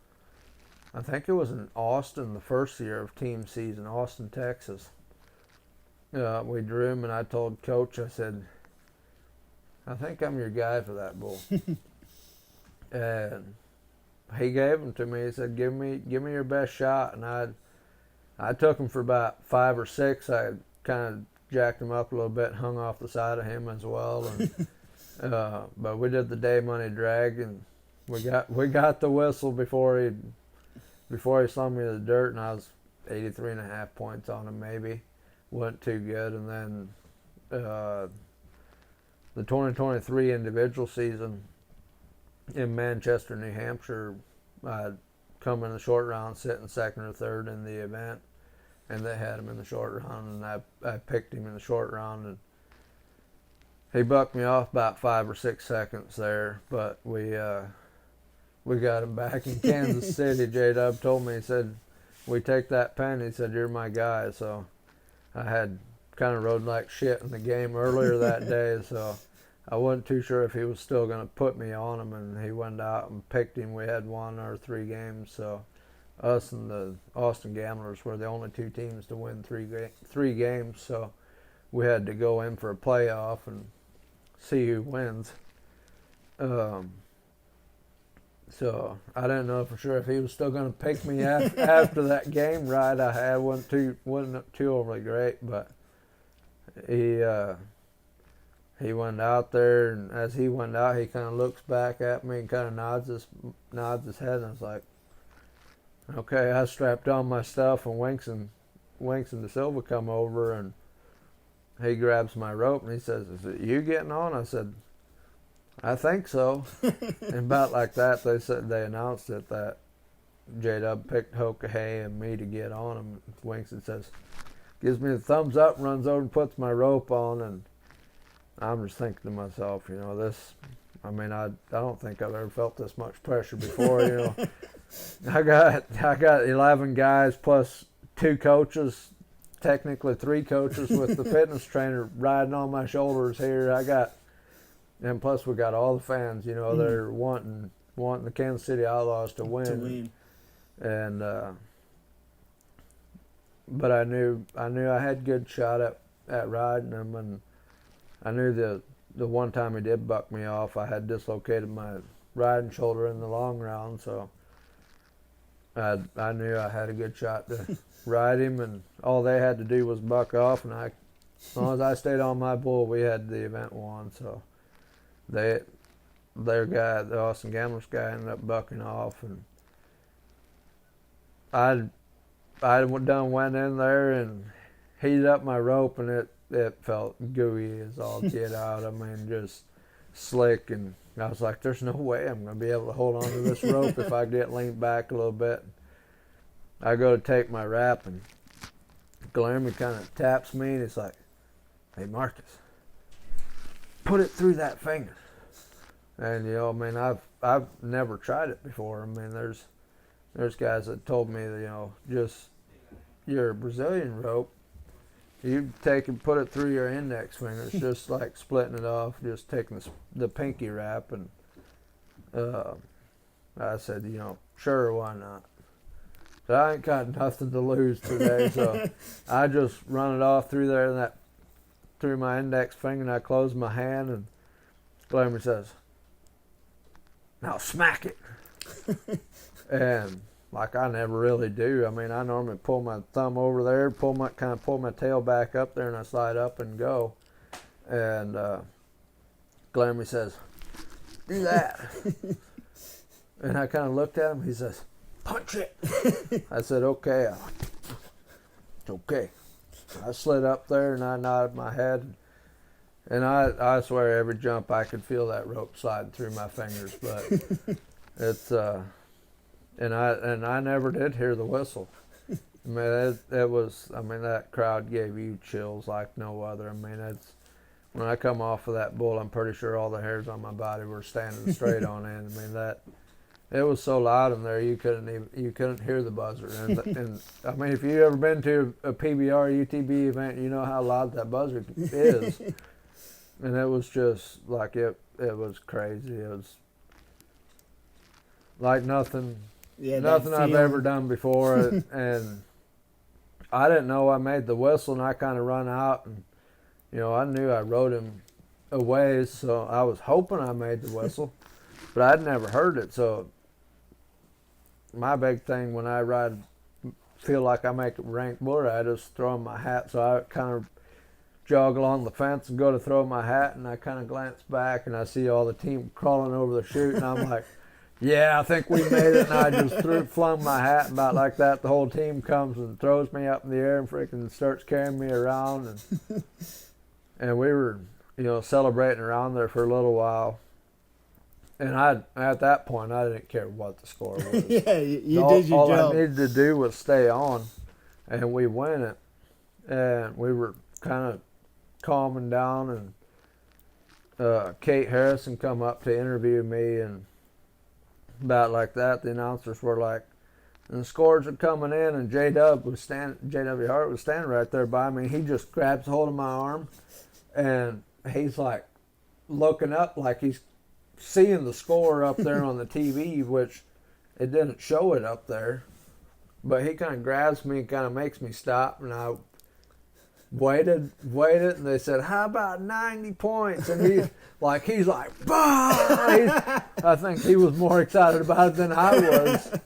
B: I think it was in Austin, the first year of team season, Austin, Texas. We drew him, and I told Coach, I said, "I think I'm your guy for that bull." And he gave them to me. He said, give me your best shot. And I took him for about 5 or 6. I kind of jacked him up a little bit, hung off the side of him as well. And but we did the day money drag, and we got the whistle before he slung me to the dirt, and I was 83.5 points on him, maybe. Wasn't too good. And then the 2023 individual season in Manchester, New Hampshire, I'd come in the short round, sitting second or third in the event, and they had him in the short round, and I picked him in the short round, and he bucked me off about 5 or 6 seconds there, but we got him back in Kansas City. J-Dub told me, he said, we take that pen, he said, you're my guy. So I had kind of rode like shit in the game earlier that day, so I wasn't too sure if he was still going to put me on him, and he went out and picked him. We had 1 or 3 games, so us and the Austin Gamblers were the only 2 teams to win 3 games, so we had to go in for a playoff and see who wins. So I didn't know for sure if he was still going to pick me after that game ride I had. Wasn't too overly great, but he went out there, and as he went out, he kind of looks back at me and kind of nods his head, and I was like, okay. I strapped on my stuff, and Winks and De Silva come over, and he grabs my rope, and he says, is it you getting on? I said, I think so. And about like that, they announced it that J-Dub picked Hoka and me to get on him. Winks and says, gives me the thumbs up, runs over and puts my rope on, and I'm just thinking to myself, I don't think I've ever felt this much pressure before, I got 11 guys plus 2 coaches, technically 3 coaches with the fitness trainer riding on my shoulders here. And plus we got all the fans, they're wanting the Kansas City Outlaws to win. And but I knew I had good shot at riding him, and I knew the one time he did buck me off, I had dislocated my riding shoulder in the long round, so I knew I had a good shot to ride him, and all they had to do was buck off, and as long as I stayed on my bull, we had the event won. So their guy, the Austin Gamblers guy, ended up bucking off, and I went in there and heated up my rope, and it felt gooey as all get out. I mean, just slick, and I was like, there's no way I'm going to be able to hold on to this rope if I get leaned back a little bit. I go to take my wrap, and Guillermo kind of taps me, and he's like, hey, Marcus, put it through that finger. And, I've never tried it before. I mean, there's guys that told me that, just your Brazilian rope, you take and put it through your index fingers, just like splitting it off, just taking the pinky wrap. And I said, sure, why not? So I ain't got nothing to lose today, so I just run it off through there, through my index finger, and I close my hand, and Glamour says, now smack it. And like I never really do. I mean, I normally pull my thumb over there, pull my tail back up there, and I slide up and go. And Glamour says, do that. And I kind of looked at him. He says, punch it. I said, okay. It's okay. I slid up there, and I nodded my head. And I swear every jump I could feel that rope sliding through my fingers. But it's... And I never did hear the whistle. I mean, that crowd gave you chills like no other. I mean, when I come off of that bull, I'm pretty sure all the hairs on my body were standing straight on end. I mean, it was so loud in there you couldn't hear the buzzer. And I mean, if you've ever been to a PBR UTB event, you know how loud that buzzer is. And it was just like it was crazy. It was like nothing I've ever done before. And I didn't know I made the whistle, and I kind of run out, and I knew I rode him a ways, so I was hoping I made the whistle, but I'd never heard it. So my big thing when I ride, feel like I make a ranked bull ride, is throwing my hat. So I kind of jog along the fence and go to throw my hat, and I kind of glance back and I see all the team crawling over the chute, and I'm like, yeah, I think we made it. And I just flung my hat, and about like that, the whole team comes and throws me up in the air and freaking starts carrying me around, and we were, celebrating around there for a little while. And at that point, I didn't care what the score was.
A: Yeah, you did your
B: all
A: job.
B: I needed to do was stay on, and we win it. And we were kind of calming down, and Kate Harrison come up to interview me, and about like that, the announcers were like, and the scores are coming in, and J.W. Hart was standing right there by me. He just grabs hold of my arm, and he's like looking up like he's seeing the score up there on the TV, which it didn't show it up there. But he kind of grabs me and kind of makes me stop, and I waited, and they said, how about 90 points? And he's like, bah! I think he was more excited about it than I was.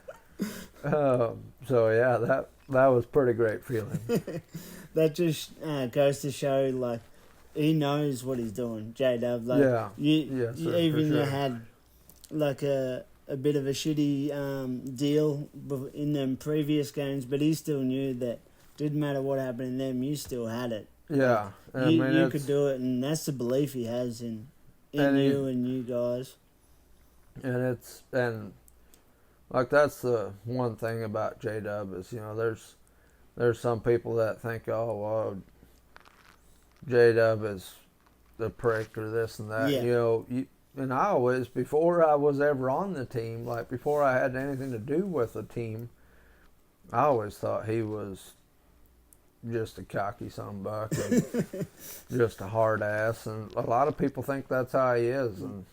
B: So yeah, that was pretty great feeling.
A: That just goes to show, like, he knows what he's doing, J-Dub. Like,
B: yeah.
A: You even
B: sure.
A: had like a bit of a shitty deal in them previous games, but he still knew that didn't matter what happened in them, you still had it.
B: Yeah.
A: Like, you could do it, and that's the belief he has in you and you guys.
B: And like that's the one thing about J-Dub is, there's some people that think, oh, well, J-Dub is the prick or this and that.
A: Yeah.
B: And I always, before I was ever on the team, like before I had anything to do with the team, I always thought he was just a cocky sonbuck and just a hard ass. And a lot of people think that's how he is. And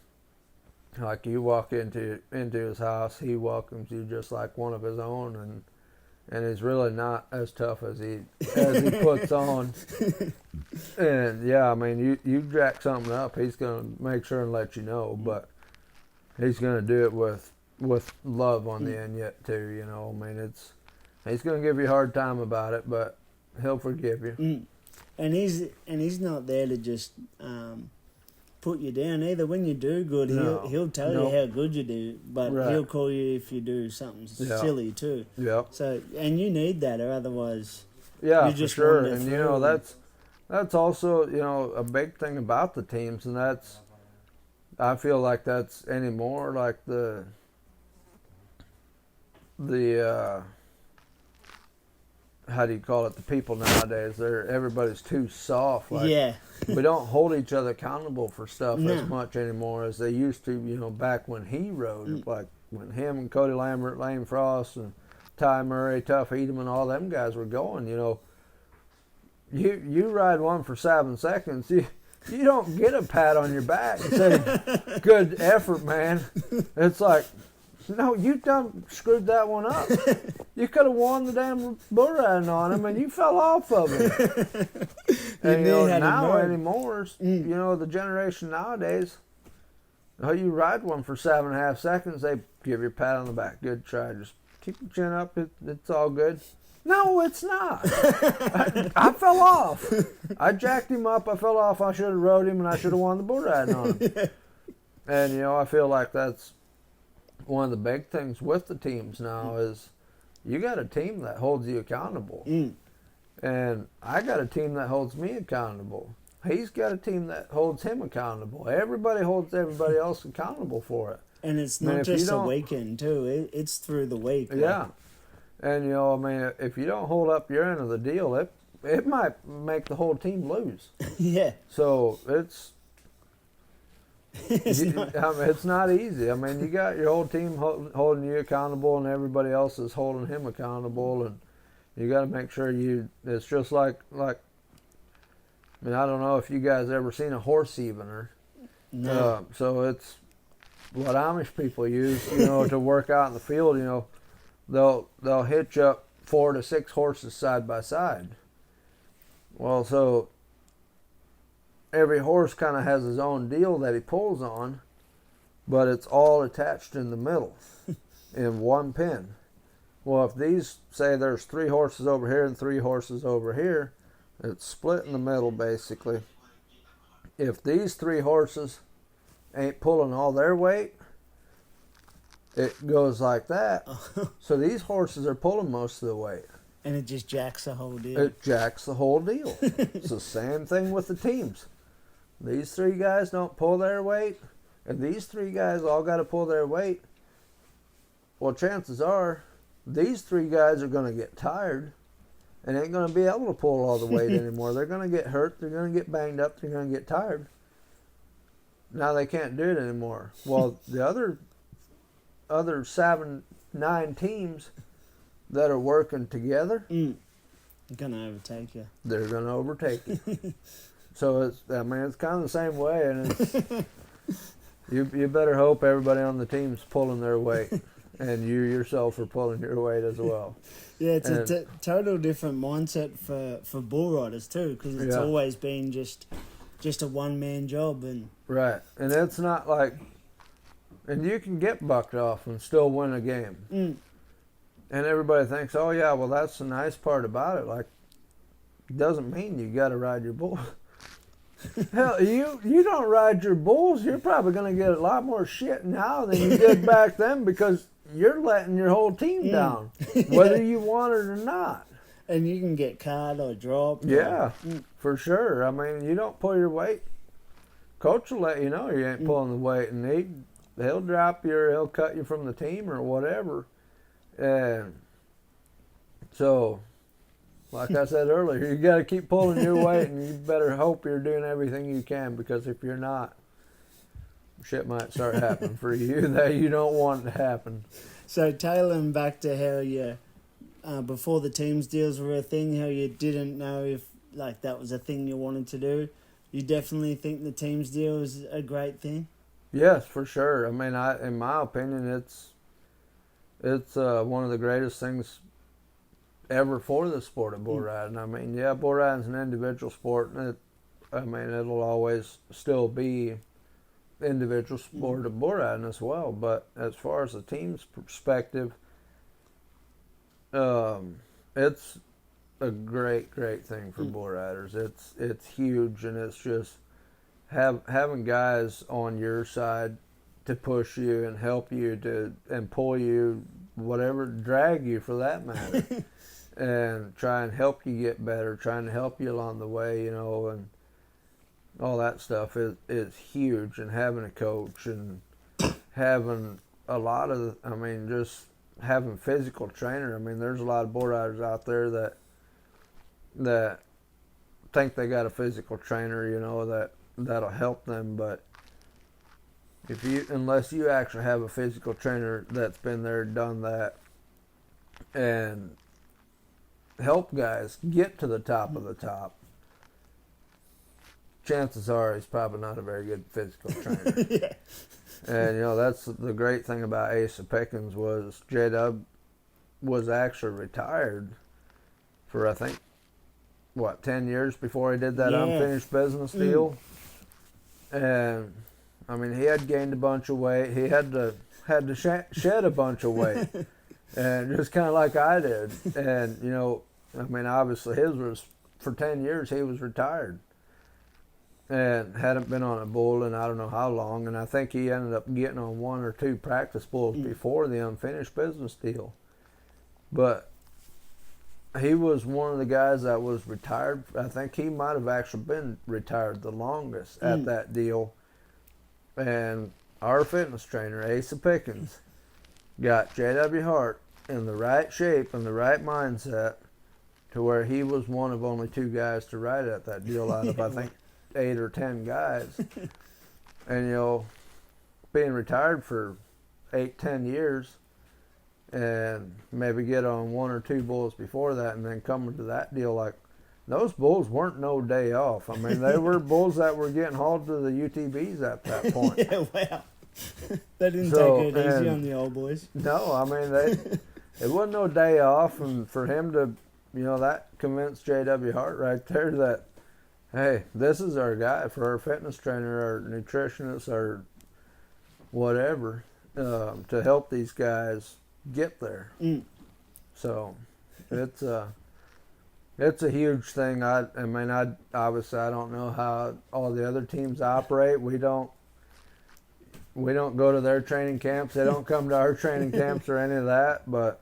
B: like you walk into his house, he welcomes you just like one of his own, and he's really not as tough as he puts on. And yeah, I mean, you jack something up, he's gonna make sure and let you know, but he's gonna do it with love on the end yet too. I mean, he's gonna give you a hard time about it, but he'll forgive you.
A: And he's not there to just put you down either. When you do good, he'll tell you how good you do, but he'll call you if you do something silly too.
B: Yeah.
A: So, and you need that, or otherwise,
B: yeah,
A: you just
B: for sure.
A: wander
B: And
A: through.
B: that's also a big thing about the teams, and I feel like that's anymore like the how do you call it? The people nowadays, everybody's too soft. Like,
A: yeah.
B: we don't hold each other accountable for stuff
A: No.
B: as much anymore as they used to. Back when he rode, like when him and Cody Lambert, Lane Frost, and Ty Murray, Tuff Edelman, all them guys were going. You ride one for 7 seconds, you don't get a pat on your back and say, "Good effort, man." It's like, no, you done screwed that one up. You could have won the damn bull riding on him, and you fell off of it. And now anymore, the generation nowadays, you ride one for 7.5 seconds, they give you a pat on the back. Good try. Just keep your chin up. It's all good. No, it's not. I fell off. I jacked him up. I fell off. I should have rode him, and I should have won the bull riding on him. And I feel like that's one of the big things with the teams now is you got a team that holds you accountable. And I got a team that holds me accountable. He's got a team that holds him accountable. Everybody holds everybody else accountable for it.
A: And it's not just a weekend, too. It's through the week.
B: Yeah. And, if you don't hold up your end of the deal, it might make the whole team lose.
A: Yeah.
B: So it's not easy. I mean, you got your whole team holding you accountable, and everybody else is holding him accountable, and you got to make sure it's just like. I mean, I don't know if you guys ever seen a horse evener.
A: No.
B: So it's what Amish people use, to work out in the field. They'll hitch up 4 to 6 horses side by side. Well, so every horse kind of has his own deal that he pulls on, but it's all attached in the middle in one pin. Well, if these, say there's 3 horses over here and 3 horses over here, it's split in the middle basically. If these 3 horses ain't pulling all their weight, it goes like that. So these horses are pulling most of the weight.
A: And it just jacks the whole deal.
B: It jacks the whole deal. It's the same thing with the teams. These 3 guys don't pull their weight, and these 3 guys all got to pull their weight. Well, chances are these 3 guys are going to get tired and ain't going to be able to pull all the weight anymore. They're going to get hurt. They're going to get banged up. They're going to get tired. Now they can't do it anymore. Well, the other 7, 9 teams that are working together,
A: Gonna overtake you.
B: they're going to overtake you. So it's kind of the same way, and it's you better hope everybody on the team's pulling their weight, and you yourself are pulling your weight as well.
A: Yeah, it's a total different mindset for bull riders too, because it's always been just a one-man job. And
B: right, and it's not like, and you can get bucked off and still win a game. And everybody thinks, oh yeah, well that's the nice part about it. Like, it doesn't mean you got to ride your bull. Hell, you don't ride your bulls, you're probably going to get a lot more shit now than you did back then, because you're letting your whole team down, whether you want it or not.
A: And you can get caught or dropped.
B: Yeah, for sure. I mean, you don't pull your weight, coach will let you know you ain't pulling the weight, and he'll drop you or he'll cut you from the team or whatever. And so, like I said earlier, you got to keep pulling your weight, and you better hope you're doing everything you can, because if you're not, shit might start happening for you that you don't want to happen.
A: So tailing back to how you, before the teams deals were a thing, how you didn't know if like that was a thing you wanted to do, you definitely think the teams deal is a great thing?
B: Yes, for sure. I mean, in my opinion, it's one of the greatest things ever for the sport of bull riding. I mean, yeah, bull riding's an individual sport, and it'll always still be individual sport of bull riding as well. But as far as the team's perspective, it's a great thing for bull riders. It's huge, and it's just having guys on your side to push you and help you and pull you, whatever, drag you for that matter, and try and help you get better, trying to help you along the way, and all that stuff is huge. And having a coach and having a lot of, just having physical trainer. I mean, there's a lot of bull riders out there that think they got a physical trainer, that'll help them, but unless you actually have a physical trainer that's been there, done that, and help guys get to the top of the top, chances are he's probably not a very good physical trainer.
A: Yeah.
B: And that's the great thing about Asa Pickens was J-Dub was actually retired for, I think, 10 years before he did that unfinished business deal. And he had gained a bunch of weight. He had to shed a bunch of weight, and just kind of like I did. And obviously his was for 10 years he was retired, and hadn't been on a bull in I don't know how long. And I think he ended up getting on 1 or 2 practice bulls before the unfinished business deal. But he was one of the guys that was retired. I think he might have actually been retired the longest at that deal. And our fitness trainer, Asa Pickens, got J.W. Hart in the right shape and the right mindset to where he was one of only 2 guys to ride at that deal out of, I think, 8 or 10 guys. And, being retired for 8, 10 years and maybe get on 1 or 2 bulls before that, and then coming to that deal, like, those bulls weren't no day off. They were bulls that were getting hauled to the UTVs at that point.
A: Yeah, wow. They didn't take it easy on the old boys.
B: No, it wasn't no day off. And for him to, that convinced J.W. Hart right there that, hey, this is our guy for our fitness trainer, our nutritionist, or whatever, to help these guys get there. So it's a huge thing. I mean, obviously I don't know how all the other teams operate. We don't go to their training camps. They don't come to our training camps or any of that. But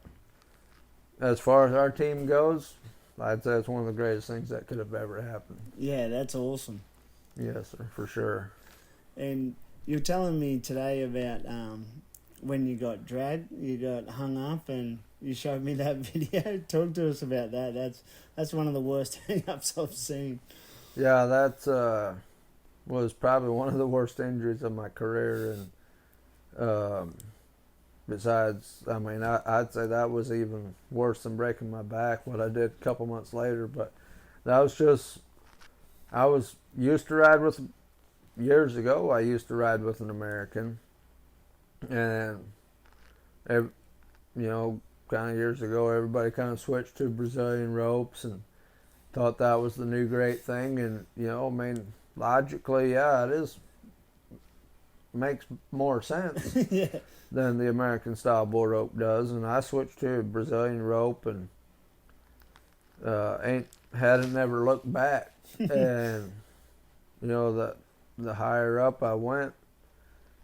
B: as far as our team goes, I'd say it's one of the greatest things that could have ever happened.
A: Yeah, that's awesome.
B: Yes, sir, for sure.
A: And you're telling me today about when you got dragged, you got hung up, and you showed me that video. Talk to us about that. That's one of the worst hang-ups I've seen.
B: Yeah, that was probably one of the worst injuries of my career, and besides, I mean, I'd say that was even worse than breaking my back, what I did a couple months later. But that was just, I was used to ride with, years ago, I used to ride with an American, and, kind of years ago, everybody kind of switched to Brazilian ropes and thought that was the new great thing. And, I mean, logically, yeah, makes more sense
A: Yeah.
B: than the American style bull rope does. And I switched to Brazilian rope and hadn't never looked back. And, the higher up I went,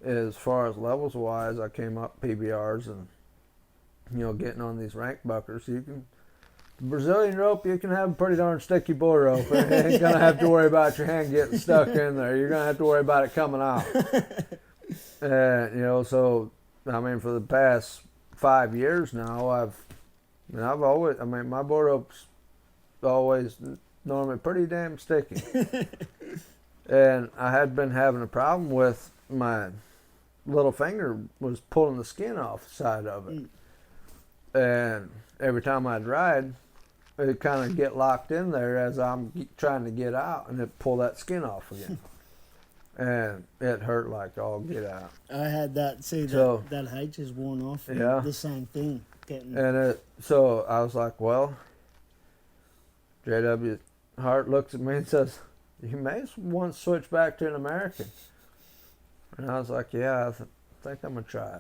B: as far as levels wise, I came up PBRs and, getting on these rank buckers. Brazilian rope, you can have a pretty darn sticky bull rope. You ain't going to have to worry about your hand getting stuck in there. You're going to have to worry about it coming out. And, so, I mean, for the past 5 years now, I've always, my bull rope's always normally pretty damn sticky. And I had been having a problem with my little finger was pulling the skin off the side of it. And every time I'd ride, it'd kind of get locked in there as I'm trying to get out, and it'd pull that skin off again. And it hurt like all get out.
A: I had that. See, that H is worn off.
B: Yeah.
A: The same thing.
B: So I was like, well, J.W. Hart looks at me and says, you may want to switch back to an American. And I was like, yeah, I think I'm going to try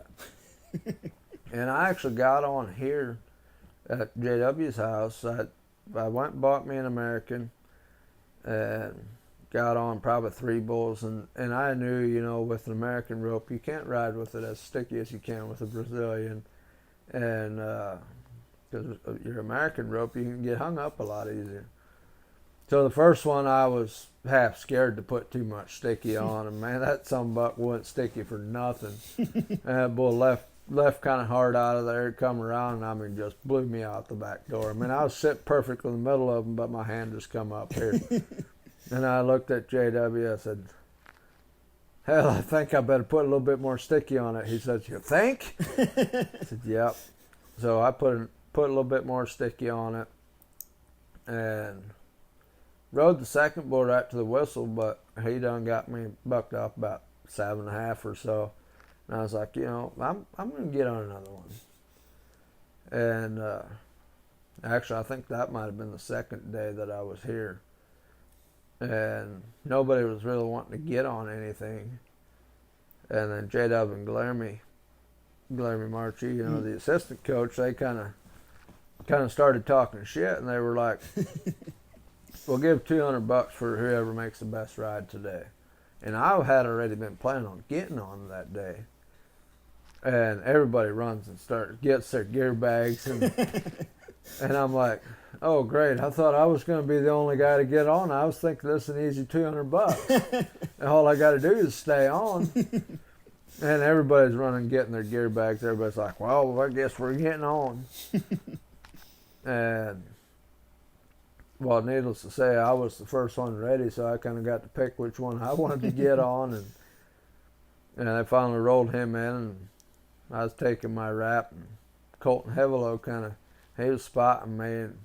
B: it. And I actually got on here at JW's house. I went and bought me an American and got on probably 3 bulls. And I knew, with an American rope, you can't ride with it as sticky as you can with a Brazilian. And because your American rope, you can get hung up a lot easier. So the first one, I was half scared to put too much sticky on, and man, that sumbug wasn't sticky for nothing. And that bull left kind of hard out of there, come around, and I mean, just blew me out the back door. I mean, I was sitting perfectly in the middle of them, but my hand just come up here. And I looked at JW, I said, hell, I think I better put a little bit more sticky on it. He said, you think? I said, yep. So I put a little bit more sticky on it, and rode the second bull right to the whistle, but he done got me bucked up about 7.5 or so. And I was like, I'm going to get on another one. And actually, I think that might have been the second day that I was here. And nobody was really wanting to get on anything. And then J-Dub and Guillermo Marchi, the assistant coach, they kind of started talking shit, and they were like, we'll give $200 for whoever makes the best ride today. And I had already been planning on getting on that day. And everybody runs and gets their gear bags. And I'm like, oh, great. I thought I was going to be the only guy to get on. I was thinking this is an easy $200. And all I got to do is stay on. And everybody's running, getting their gear bags. Everybody's like, well, I guess we're getting on. And well, needless to say, I was the first one ready, so I kind of got to pick which one I wanted to get on, and they finally rolled him in, and I was taking my wrap, and Colton Hevelo he was spotting me, and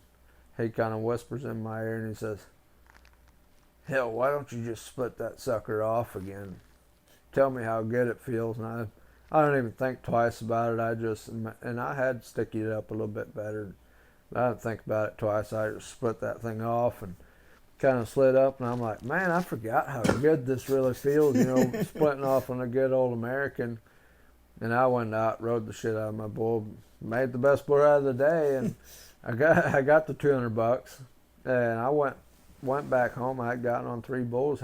B: he kind of whispers in my ear, and he says, hell, why don't you just split that sucker off again? Tell me how good it feels. And I don't even think twice about it. I had sticky it up a little bit better. I didn't think about it twice. I just split that thing off and kind of slid up, and I'm like, man, I forgot how good this really feels, splitting off on a good old American. And I went out, rode the shit out of my bull, made the best bull out of the day, and I got the $200, and I went back home. I had gotten on 3 bulls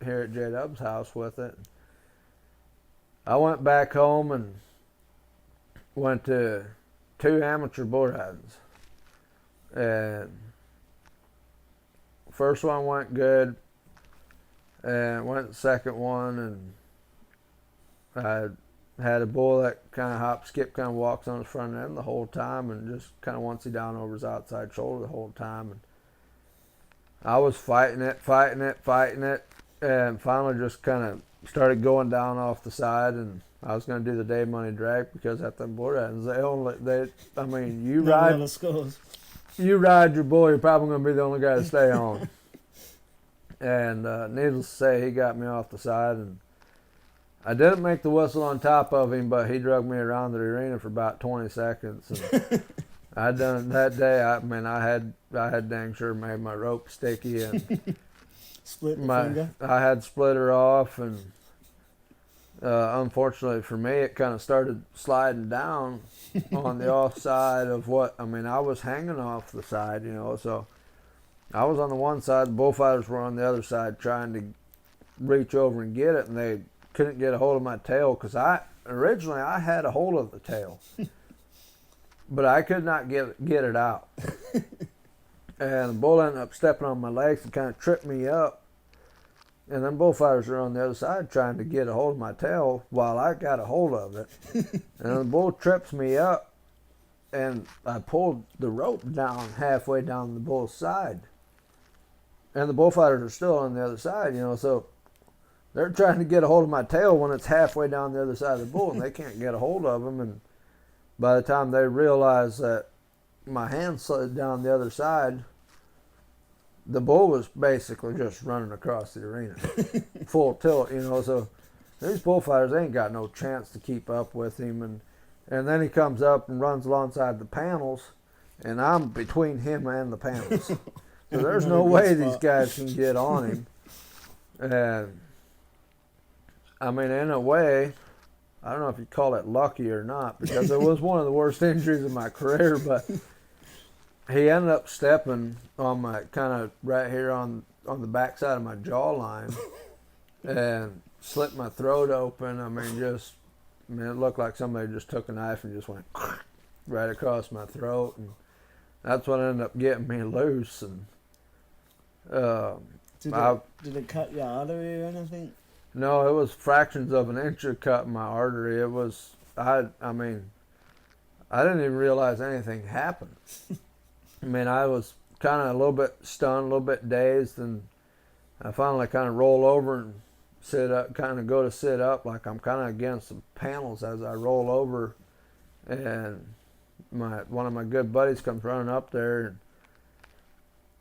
B: here at J-Dub's house with it. I went back home and went to 2 amateur bull ridings, and first one went good, and went the second one, and I had a bull that kind of hop, skip, kind of walks on his front end the whole time, and just kind of wants you down over his outside shoulder the whole time. And I was fighting it, and finally just kind of started going down off the side, and I was going to do the day money drag because at them bull ridings, I mean, you ride your bull, you're probably going to be the only guy to stay on. And needless to say, he got me off the side, and I didn't make the whistle on top of him, but he drug me around the arena for about 20 seconds. And I done it that day. I had dang sure made my rope sticky, and
A: split the finger.
B: I had split her off, and unfortunately for me, it kind of started sliding down on the off side of I was hanging off the side, so I was on the one side, the bullfighters were on the other side trying to reach over and get it, and they couldn't get a hold of my tail because originally I had a hold of the tail, but I could not get it out. And the bull ended up stepping on my legs and kind of tripped me up. And then bullfighters are on the other side trying to get a hold of my tail while I got a hold of it. And the bull trips me up, and I pulled the rope down halfway down the bull's side. And the bullfighters are still on the other side, so they're trying to get a hold of my tail when it's halfway down the other side of the bull, and they can't get a hold of him. And by the time they realize that my hand slid down the other side, the bull was basically just running across the arena, full tilt, So these bullfighters, they ain't got no chance to keep up with him. And then he comes up and runs alongside the panels, and I'm between him and the panels. So there's no way these guys can get on him. And in a way, I don't know if you call it lucky or not, because it was one of the worst injuries of my career, but he ended up stepping on my kind of right here on the backside of my jawline and slit my throat open. It looked like somebody just took a knife and just went right across my throat, and that's what ended up getting me loose. And
A: did it cut your artery or anything?
B: No, it was fractions of an inch of cut in my artery. It was, I didn't even realize anything happened. I was kind of a little bit stunned, a little bit dazed, and I finally kind of roll over and sit up, kind of go to sit up like I'm kind of against the panels as I roll over, and one of my good buddies comes running up there,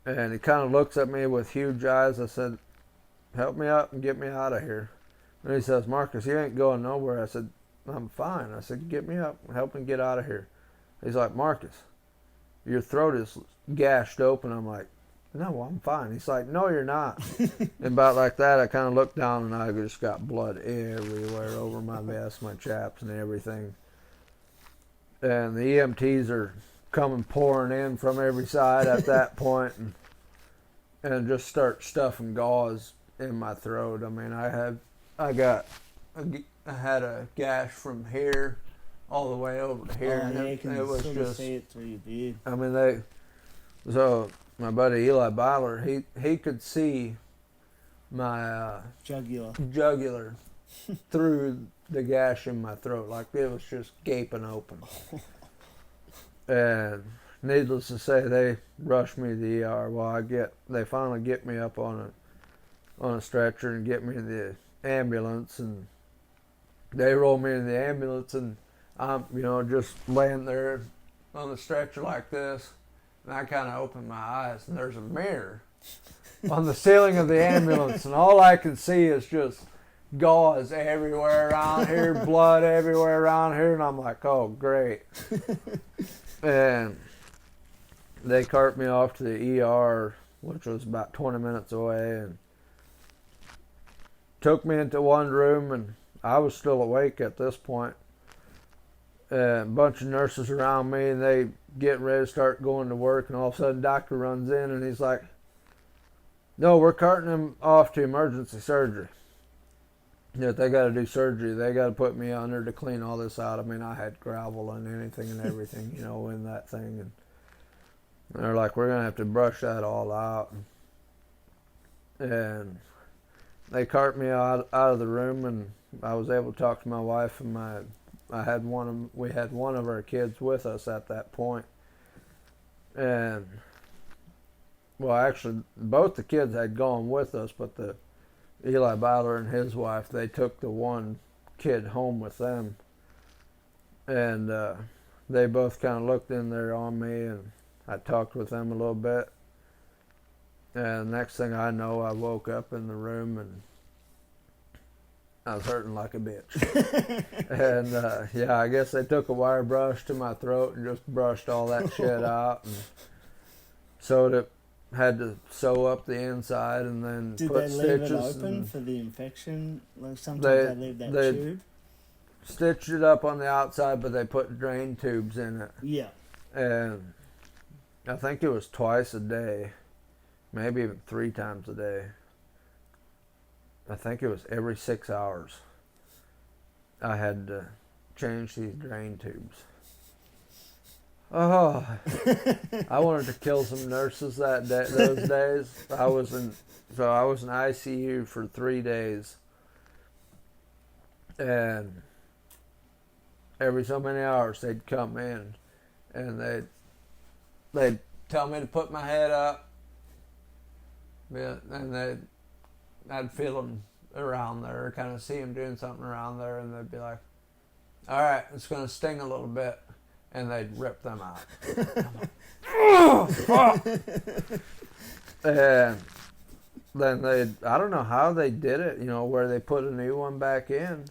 B: and he kind of looks at me with huge eyes. I said, "Help me up and get me out of here." And he says, "Marcus, you ain't going nowhere." I said, "I'm fine." I said, "Get me up and help me get out of here." He's like, "Marcus, your throat is gashed open." I'm like, "No, I'm fine." He's like, "No, you're not." And about like that, I kind of looked down, and I just got blood everywhere over my vest, my chaps, and everything. And the EMTs are coming pouring in from every side at that point, and just start stuffing gauze in my throat. I had a gash from here all the way over to here, and
A: you can
B: it was
A: sort
B: just
A: of see it through your beard.
B: So my buddy Eli Byler, he could see my jugular through the gash in my throat, like it was just gaping open. And needless to say, they rushed me to the ER. They finally get me up on a stretcher and get me to the ambulance, and they roll me in the ambulance, and I'm just laying there on the stretcher like this, and I kind of open my eyes, and there's a mirror on the ceiling of the ambulance, and all I can see is just gauze everywhere around here, blood everywhere around here, and I'm like, oh great. And they carted me off to the ER, which was about 20 minutes away, and took me into one room, and I was still awake at this point. a bunch of nurses around me, and they get ready to start going to work, and all of a sudden, doctor runs in, and he's like, "No, we're carting him off to emergency surgery. Yeah, they got to do surgery. They got to put me under to clean all this out." I mean, I had gravel and anything and everything, in that thing, and they're like, "We're gonna have to brush that all out," and they cart me out of the room, and I was able to talk to my wife, and we had one of our kids with us at that point. And well, actually both the kids had gone with us, but the Eli Bowler and his wife, they took the one kid home with them, and they both kind of looked in there on me, and I talked with them a little bit, and next thing I know, I woke up in the room and I was hurting like a bitch. And yeah, I guess they took a wire brush to my throat and just brushed all that shit out, and sewed it. Had to sew up the inside and then
A: Did
B: put
A: they leave
B: stitches.
A: it open for the infection? Like sometimes they leave that tube.
B: Stitched it up on the outside, but they put drain tubes in it.
A: Yeah.
B: And I think it was twice a day, maybe even 3 times a day. I think it was every 6 hours. I had to change these drain tubes. Oh, I wanted to kill some nurses those days. I was in ICU for 3 days, and every so many hours they'd come in, and they'd tell me to put my head up, and I'd feel them around there, kind of see them doing something around there, and they'd be like, "All right, it's going to sting a little bit." And they'd rip them out. I'm like, "Oh, fuck." And then I don't know how they did it, where they put a new one back in.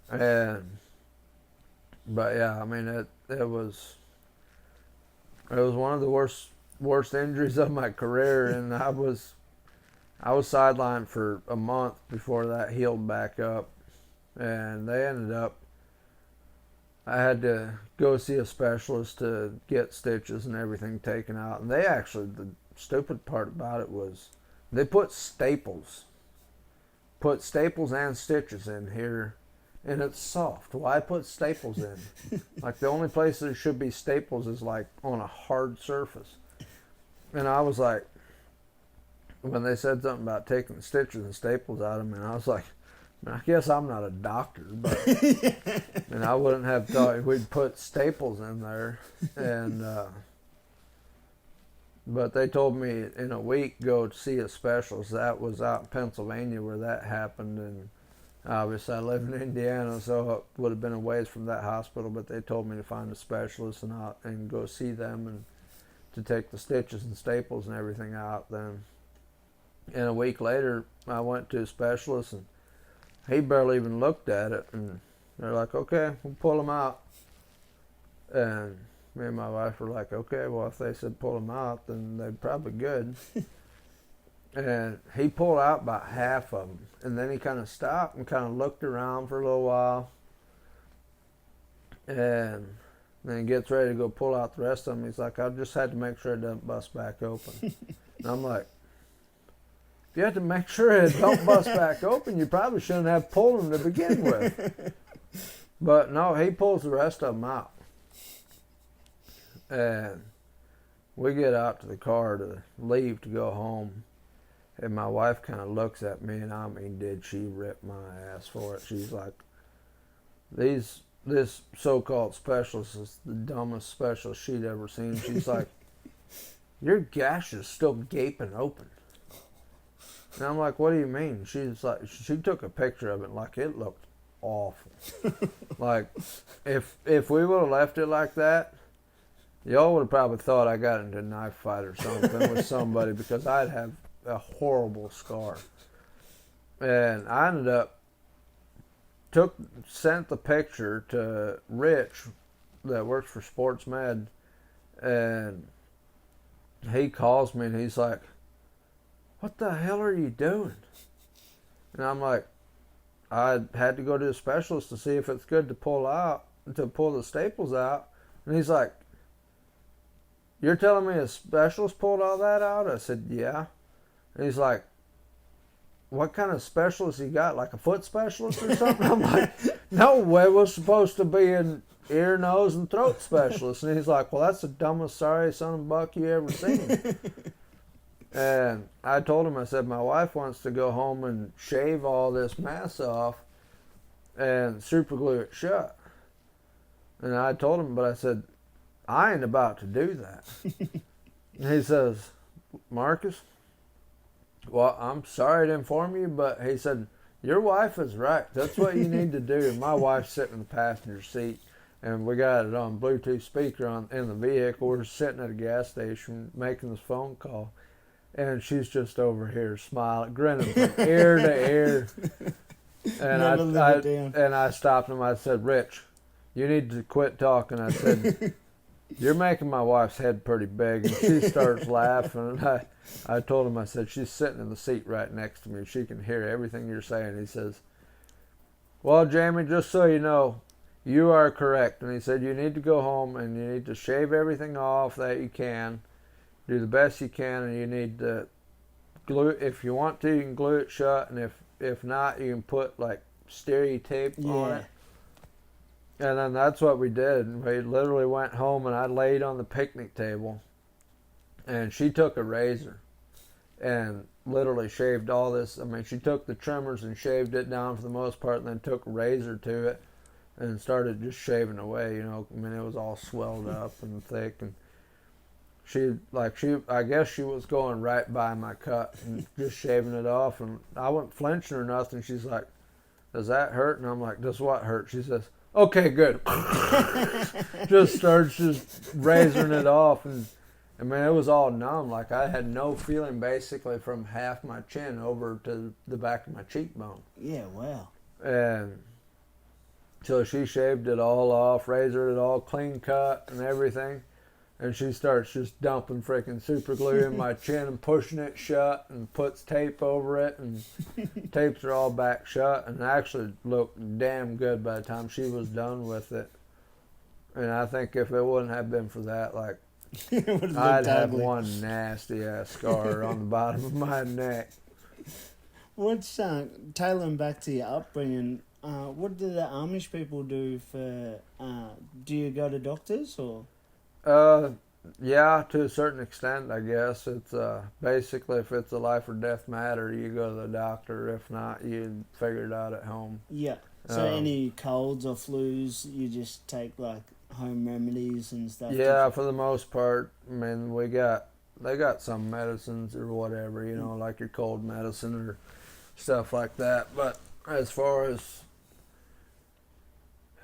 B: But yeah, I mean, it was one of the worst injuries of my career, and I was sidelined for a month before that healed back up, and they ended up, I had to go see a specialist to get stitches and everything taken out. And the stupid part about it was they put staples and stitches in here, and it's soft. Why put staples in? Like, the only place there should be staples is like on a hard surface. And I was like, when they said something about taking the stitches and staples out of them, and I was like, I guess I'm not a doctor, but and I wouldn't have thought we'd put staples in there. And but they told me in a week go to see a specialist. That was out in Pennsylvania where that happened, and obviously I live in Indiana, so it would have been a ways from that hospital. But they told me to find a specialist and go see them and to take the stitches and staples and everything out. Then, and a week later, I went to a specialist, and he barely even looked at it, and they're like, "Okay, we'll pull them out." And me and my wife were like, "Okay, well, if they said pull them out, then they're probably good." And he pulled out about half of them, and then he kind of stopped and kind of looked around for a little while, and then he gets ready to go pull out the rest of them. He's like, "I just had to make sure it doesn't bust back open." And I'm like, if you have to make sure it don't bust back open, you probably shouldn't have pulled them to begin with. But no, he pulls the rest of them out. And we get out to the car to leave to go home. And my wife kind of looks at me, and I mean, did she rip my ass for it? She's like, this so-called specialist is the dumbest specialist she'd ever seen. She's like, "Your gash is still gaping open." And I'm like, "What do you mean?" She's like, she took a picture of it, like, it looked awful. Like, if we would have left it like that, y'all would have probably thought I got into a knife fight or something with somebody, because I'd have a horrible scar. And I ended up sent the picture to Rich that works for Sports Med, and he calls me and he's like, "What the hell are you doing?" And I'm like, "I had to go to a specialist to see if it's good to pull out." to pull the staples out. And he's like, "You're telling me a specialist pulled all that out?" I said, "Yeah." And he's like, "What kind of specialist you got? Like a foot specialist or something?" I'm like, "No, we was supposed to be an ear, nose, and throat specialist." And he's like, "Well, that's the dumbest sorry son of a buck you ever seen." And I told him, I said, "My wife wants to go home and shave all this mass off and super glue it shut." And I told him, but I said, "I ain't about to do that." And he says, "Marcus, well, I'm sorry to inform you," but he said, "Your wife is right. That's what you need to do." And my wife's sitting in the passenger seat, and we got it on Bluetooth speaker in the vehicle. We're sitting at a gas station making this phone call, and she's just over here smiling, grinning from ear to ear. And I stopped him. I said, "Rich, you need to quit talking." I said, "You're making my wife's head pretty big." And she starts laughing. And I told him, I said, "She's sitting in the seat right next to me. She can hear everything you're saying." He says, "Well, Jamie, just so you know, you are correct." And he said, "You need to go home and you need to shave everything off that you can. Do the best you can, and you need to glue it. If you want to, you can glue it shut, and if not, you can put like stereo tape on it." And then that's what we did. We literally went home, and I laid on the picnic table, and she took a razor and literally shaved all this. I mean, she took the trimmers and shaved it down for the most part, and then took a razor to it and started just shaving away. You know, I mean, it was all swelled up and thick, and I guess she was going right by my cut and just shaving it off, and I wasn't flinching or nothing. She's like, "Does that hurt?" And I'm like, "Does what hurt?" She says, "Okay, good." Just starts just razoring it off, and I mean, it was all numb. Like I had no feeling basically from half my chin over to the back of my cheekbone.
A: Yeah, wow.
B: And so she shaved it all off, razored it all, clean cut and everything. And she starts just dumping freaking super glue in my chin and pushing it shut and puts tape over it, and tapes are all back shut, and actually looked damn good by the time she was done with it. And I think if it wouldn't have been for that, like I'd have one nasty ass scar on the bottom of my neck.
A: What's tailing back to your upbringing? What do the Amish people do for? Do you go to doctors or?
B: Yeah, to a certain extent, I guess. It's basically if it's a life or death matter, you go to the doctor. If not, you figure it out at home.
A: Yeah. So any colds or flus, you just take like home remedies and stuff.
B: Yeah, for the most part. I mean, they got some medicines or whatever, you know, like your cold medicine or stuff like that. But as far as,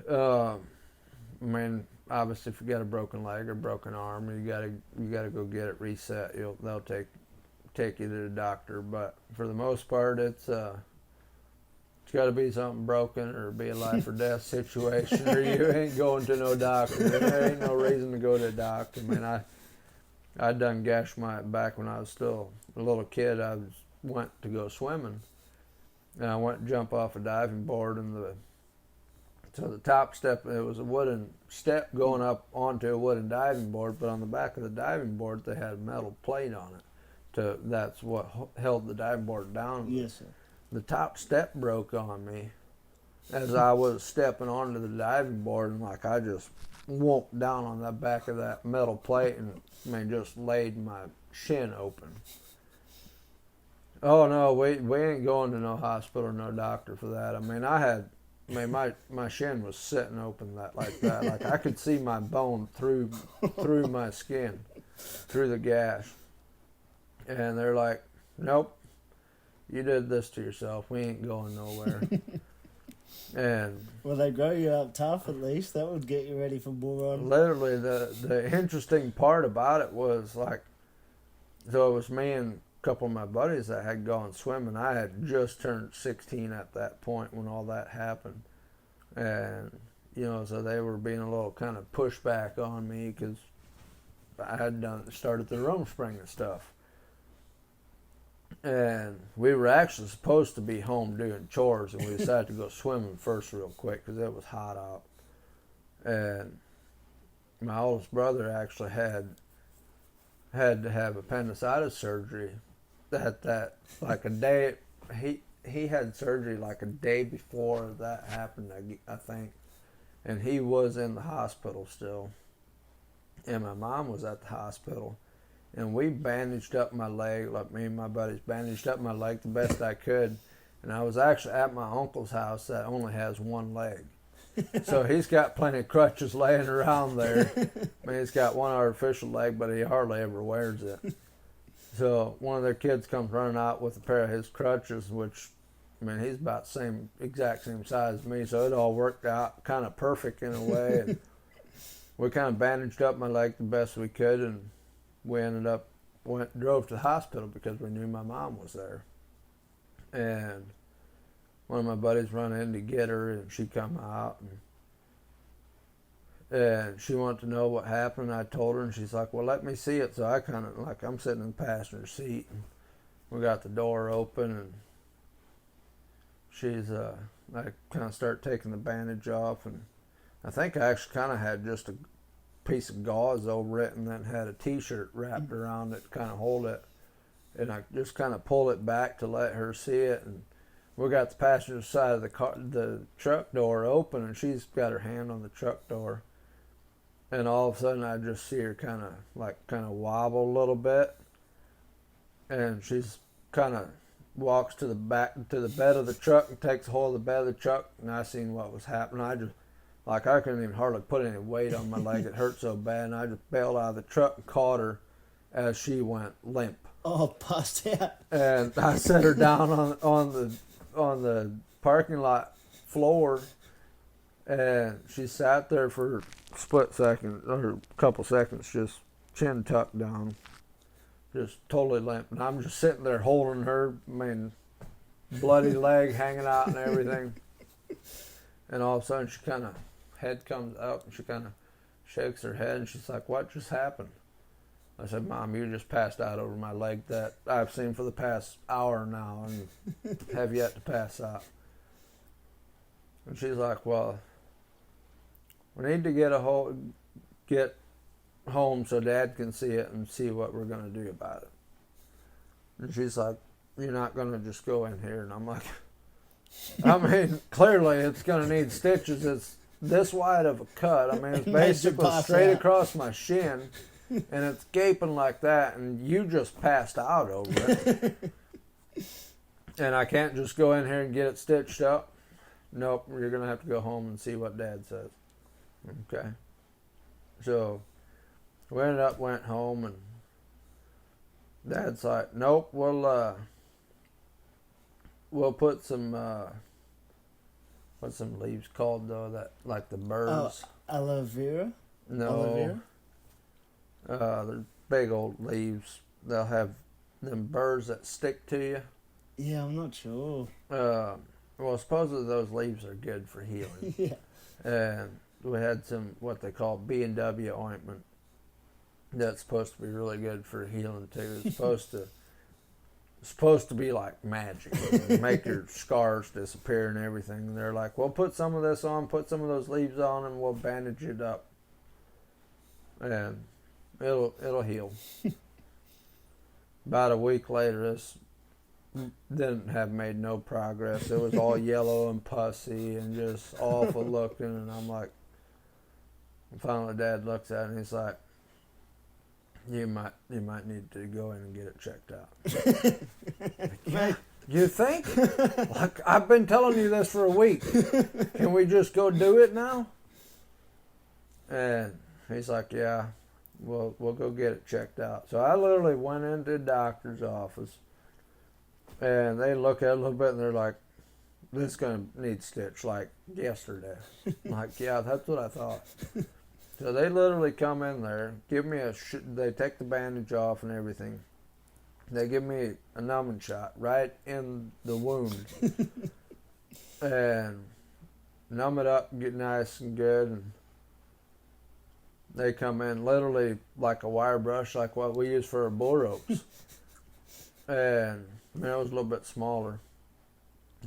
B: I mean, obviously, if you got a broken leg or broken arm, you gotta go get it reset. They'll take you to the doctor. But for the most part, it's got to be something broken or be a life or death situation, or you ain't going to no doctor. There ain't no reason to go to a doctor. I mean, I done gashed my back when I was still a little kid. Went to go swimming, and I went to jump off a diving board, and so the top step, it was a wooden step going up onto a wooden diving board, but on the back of the diving board they had a metal plate on it. That's what held the diving board down.
A: Yes, sir.
B: The top step broke on me as I was stepping onto the diving board, and like I just whooped down on the back of that metal plate, and I mean just laid my shin open. Oh no, we ain't going to no hospital or no doctor for that. I mean, my shin was sitting open like that. Like I could see my bone through my skin, through the gash. And they're like, "Nope, you did this to yourself. We ain't going nowhere." And
A: well, they grow you up tough at least. That would get you ready for bull riding.
B: Literally, the interesting part about it was like, so it was me and a couple of my buddies that had gone swimming. I had just turned 16 at that point when all that happened. And, you know, so they were being a little kind of pushback on me because I had started the room spring and stuff. And we were actually supposed to be home doing chores, and we decided to go swimming first real quick because it was hot out. And my oldest brother actually had to have appendicitis surgery that like a day he had surgery like a day before that happened, I think, and he was in the hospital still, and my mom was at the hospital, and we bandaged up my leg, like me and my buddies bandaged up my leg the best I could, and I was actually at my uncle's house that only has one leg. So he's got plenty of crutches laying around there. I mean, he's got one artificial leg, but he hardly ever wears it. So one of their kids comes running out with a pair of his crutches, which, I mean, he's about exact same size as me, so it all worked out kind of perfect in a way. And we kind of bandaged up my leg the best we could, and we ended up drove to the hospital because we knew my mom was there. And one of my buddies run in to get her, and she come out, and she wanted to know what happened. I told her, and she's like, well, let me see it. So I kind of, like, I'm sitting in the passenger seat, and we got the door open, and she's, I kind of start taking the bandage off, and I think I actually kind of had just a piece of gauze over it, and then had a t-shirt wrapped around it to kind of hold it, and I just kind of pulled it back to let her see it, and we got the passenger side of the truck door open, and she's got her hand on the truck door, and all of a sudden I just see her kind of wobble a little bit, and she's kind of walks to the bed of the truck and takes hold of the bed of the truck, and I seen what was happening. I just, I couldn't even hardly put any weight on my leg. It hurt so bad, and I just bailed out of the truck and caught her as she went limp.
A: Oh, passed out.
B: And I set her down on the parking lot floor, and she sat there for a split second or a couple seconds, just chin tucked down, just totally limp. And I'm just sitting there holding her, I mean, bloody leg hanging out and everything. And all of a sudden, she kind of, head comes up, and she kind of shakes her head, and she's like, what just happened? I said, Mom, you just passed out over my leg that I've seen for the past hour now and have yet to pass out. And she's like, well, we need to get home so Dad can see it and see what we're going to do about it. And she's like, you're not going to just go in here? And I'm like, I mean, clearly it's going to need stitches. It's this wide of a cut. I mean, it's basically straight across my shin. And it's gaping like that, and you just passed out over it. And I can't just go in here and get it stitched up. Nope, you're going to have to go home and see what Dad says. Okay. So we went home, and Dad's like, nope, we'll put some, what's some leaves called though, that, like the birds?
A: Oh, aloe vera?
B: No.
A: Aloe vera?
B: They're big old leaves. They'll have them burrs that stick to you.
A: Yeah, I'm not sure.
B: Well, supposedly those leaves are good for healing.
A: Yeah.
B: And we had some, what they call B&W ointment. That's supposed to be really good for healing too. It's supposed to be like magic. Make your scars disappear and everything. And they're like, well, put some of this on, put some of those leaves on, and we'll bandage it up. And it'll heal. About a week later, this didn't have made no progress. It was all yellow and pussy and just awful looking. And I'm like, and finally Dad looks at it and he's like, you might need to go in and get it checked out. Like, yeah, you think? Like, I've been telling you this for a week. Can we just go do it now? And he's like, yeah. We'll go get it checked out. So I literally went into the doctor's office, and they look at it a little bit, and they're like, this is going to need stitch like yesterday. I'm like, yeah, that's what I thought. So they literally come in there, give me they take the bandage off and everything. They give me a numbing shot right in the wound and numb it up and get nice and good. And they come in literally like a wire brush, like what we use for our bull ropes. And I mean, it was a little bit smaller,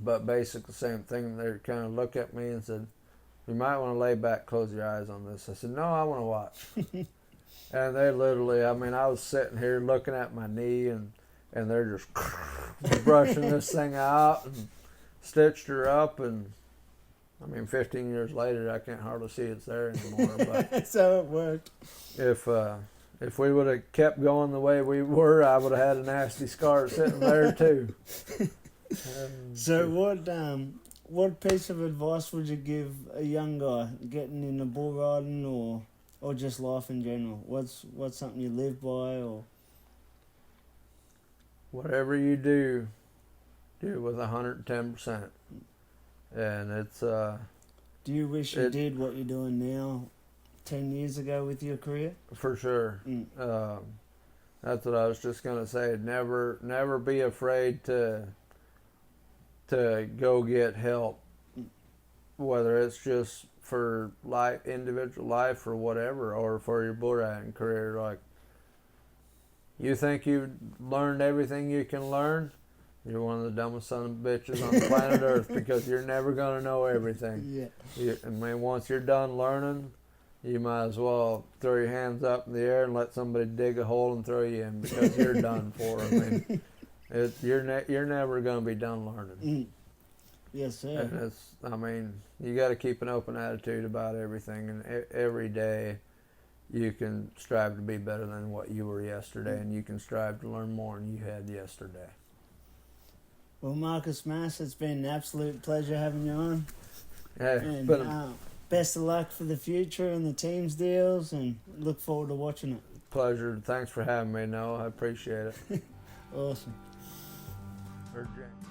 B: but basically the same thing. They kind of look at me and said, you might want to lay back, close your eyes on this. I said, no, I want to watch. And they literally, I mean, I was sitting here looking at my knee, and they're just brushing this thing out and stitched her up. And I mean, 15 years later, I can't hardly see it's there anymore. But
A: so it worked.
B: If we would have kept going the way we were, I would have had a nasty scar sitting there too.
A: So what piece of advice would you give a young guy getting into bull riding or just life in general? What's something you live by, or
B: whatever you do it with 110%. And it's
A: do you wish you did what you're doing now 10 years ago with your career?
B: For sure. That's what I was just gonna say. Never be afraid to go get help, whether it's just for individual life or whatever, or for your bull riding career. Like, you think you've learned everything you can learn, you're one of the dumbest son of bitches on the planet Earth, because you're never gonna know everything.
A: Yeah.
B: I mean, once you're done learning, you might as well throw your hands up in the air and let somebody dig a hole and throw you in, because you're done for. I mean, you're never going to be done learning.
A: Yes, sir.
B: And I mean, you got to keep an open attitude about everything, and every day you can strive to be better than what you were yesterday, and you can strive to learn more than you had yesterday.
A: Well, Marcus Mast, it's been an absolute pleasure having you on.
B: Yeah,
A: and best of luck for the future and the team's deals, and look forward to watching it.
B: Pleasure. Thanks for having me, Noah. I appreciate it.
A: Awesome.
B: Or James.